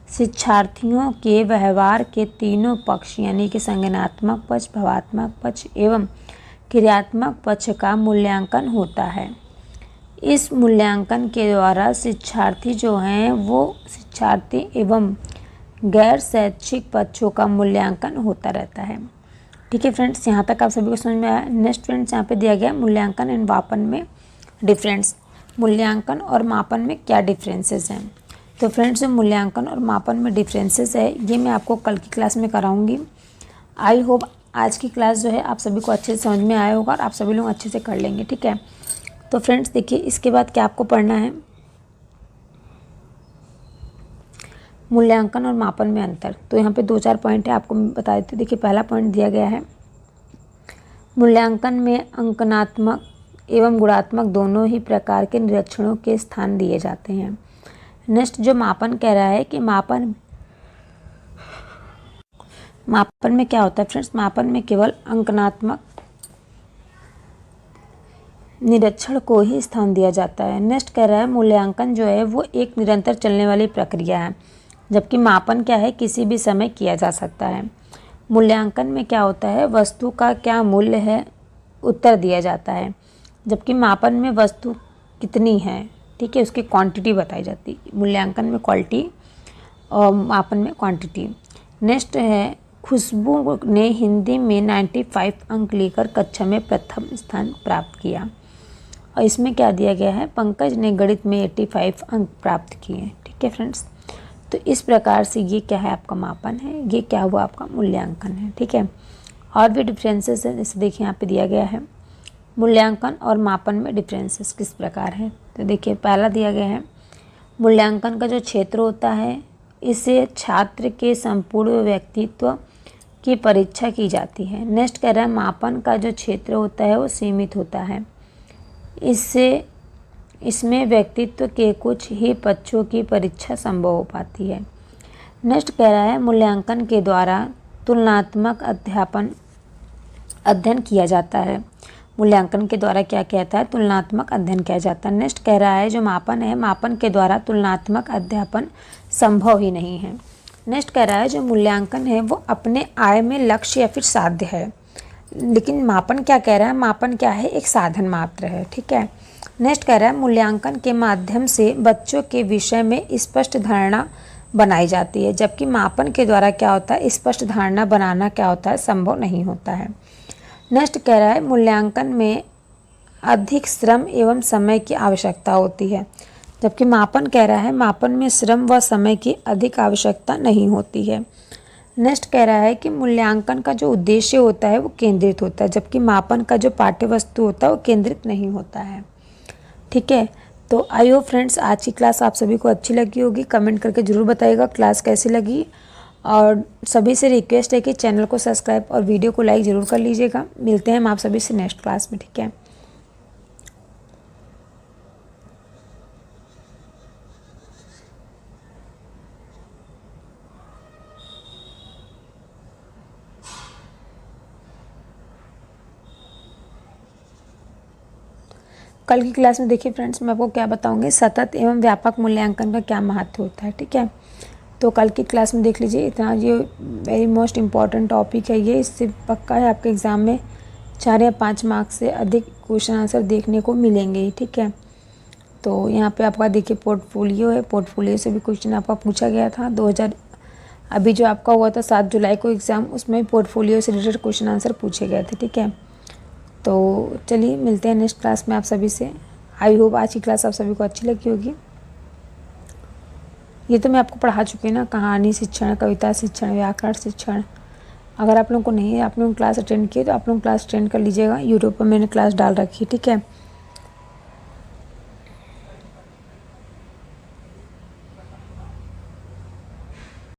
शिक्षार्थियों के व्यवहार के तीनों पक्ष यानी कि संज्ञानात्मक पक्ष, भावात्मक पक्ष एवं क्रियात्मक पक्ष का मूल्यांकन होता है। इस मूल्यांकन के द्वारा शिक्षार्थी जो हैं वो शिक्षार्थी एवं गैर शैक्षिक पक्षों का मूल्यांकन होता रहता है। ठीक है फ्रेंड्स, यहाँ तक आप सभी को समझ में आया। नेक्स्ट फ्रेंड्स यहाँ पे दिया गया मूल्यांकन एंड मापन में डिफरेंस। मूल्यांकन और मापन में क्या डिफरेंसेस हैं। तो फ्रेंड्स, जो मूल्यांकन और मापन में डिफरेंसेस है ये मैं आपको कल की क्लास में कराऊंगी। आई होप आज की क्लास जो है आप सभी को अच्छे से समझ में आया होगा और आप सभी लोग अच्छे से कर लेंगे। ठीक है, तो फ्रेंड्स देखिए इसके बाद क्या आपको पढ़ना है, मूल्यांकन और मापन में अंतर। तो यहाँ पे 2-4 पॉइंट है, आपको बता देती हूँ। देखिए पहला पॉइंट दिया गया है, मूल्यांकन में अंकनात्मक एवं गुणात्मक दोनों ही प्रकार के निरीक्षणों के स्थान दिए जाते हैं। नेक्स्ट जो मापन कह रहा है कि मापन में क्या होता है फ्रेंड्स, मापन में केवल अंकनात्मक निरीक्षण को ही स्थान दिया जाता है। नेक्स्ट कह रहा है मूल्यांकन जो है वो एक निरंतर चलने वाली प्रक्रिया है, जबकि मापन क्या है किसी भी समय किया जा सकता है। मूल्यांकन में क्या होता है, वस्तु का क्या मूल्य है उत्तर दिया जाता है, जबकि मापन में वस्तु कितनी है, ठीक है, उसकी क्वांटिटी बताई जाती है। मूल्यांकन में क्वालिटी और मापन में क्वांटिटी। नेक्स्ट है, खुशबू ने हिंदी में 95 अंक लेकर कक्षा में प्रथम स्थान प्राप्त किया। और इसमें क्या दिया गया है, पंकज ने गणित में 85 अंक प्राप्त किए। ठीक है फ्रेंड्स, तो इस प्रकार से ये क्या है, आपका मापन है, ये क्या हुआ, आपका मूल्यांकन है। ठीक है, और भी डिफरेंसेस हैं, जैसे देखिए यहाँ पे दिया गया है मूल्यांकन और मापन में डिफरेंसेस किस प्रकार है। तो देखिए पहला दिया गया है, मूल्यांकन का जो क्षेत्र होता है इससे छात्र के संपूर्ण व्यक्तित्व की परीक्षा की जाती है। नेक्स्ट कह रहा है, मापन का जो क्षेत्र होता है वो सीमित होता है, इसमें व्यक्तित्व के कुछ ही पक्षों की परीक्षा संभव हो पाती है। नेक्स्ट कह रहा है, मूल्यांकन के द्वारा तुलनात्मक अध्ययन किया जाता है। मूल्यांकन के द्वारा क्या कहता है, तुलनात्मक अध्ययन किया जाता है। नेक्स्ट कह रहा है, जो मापन है, मापन के द्वारा तुलनात्मक अध्यापन संभव ही नहीं है। नेक्स्ट कह रहा है, जो मूल्यांकन है वो अपने आय में लक्ष्य या फिर साध्य है, लेकिन मापन क्या कह रहा है, मापन क्या है, एक साधन मात्र है। ठीक है, नेक्स्ट कह रहा है, मूल्यांकन के माध्यम से बच्चों के विषय में स्पष्ट धारणा बनाई जाती है, जबकि मापन के द्वारा क्या होता है, स्पष्ट धारणा बनाना क्या होता है, संभव नहीं होता है। नेक्स्ट कह रहा है, मूल्यांकन में अधिक श्रम एवं समय की आवश्यकता होती है, जबकि मापन कह रहा है, मापन में श्रम व समय की अधिक आवश्यकता नहीं होती है। नेक्स्ट कह रहा है कि मूल्यांकन का जो उद्देश्य होता है वो केंद्रित होता है, जबकि मापन का जो पाठ्य वस्तु होता है वो केंद्रित नहीं होता है। ठीक है, तो आई होप फ्रेंड्स आज की क्लास आप सभी को अच्छी लगी होगी। कमेंट करके ज़रूर बताइएगा क्लास कैसी लगी, और सभी से रिक्वेस्ट है कि चैनल को सब्सक्राइब और वीडियो को लाइक ज़रूर कर लीजिएगा। मिलते हैं हम आप सभी से नेक्स्ट क्लास में। ठीक है। कल की क्लास में देखिए फ्रेंड्स, मैं आपको क्या बताऊंगी, सतत एवं व्यापक मूल्यांकन का क्या महत्व होता है। ठीक है, तो कल की क्लास में देख लीजिए, इतना ये वेरी मोस्ट इम्पॉर्टेंट टॉपिक है ये, इससे पक्का है आपके एग्ज़ाम में 4 या 5 मार्क्स से अधिक क्वेश्चन आंसर देखने को मिलेंगे ही। ठीक है, तो यहाँ पे आपका देखिए पोर्टफोलियो है, पोर्टफोलियो से भी क्वेश्चन आपका पूछा गया था 2000, अभी जो आपका हुआ था 7 जुलाई को एग्ज़ाम, उसमें पोर्टफोलियो से रिलेटेड क्वेश्चन आंसर पूछे गए थे। ठीक है, तो चलिए मिलते हैं नेक्स्ट क्लास में आप सभी से। आई होप आज की क्लास आप सभी को अच्छी लगी होगी। ये तो मैं आपको पढ़ा चुकी हूँ ना, कहानी शिक्षण, कविता शिक्षण, व्याकरण शिक्षण। अगर आप लोगों को नहीं, आप लोग क्लास अटेंड किए तो आप लोग क्लास अटेंड कर लीजिएगा, यूट्यूब पर मैंने क्लास डाल रखी है। ठीक है।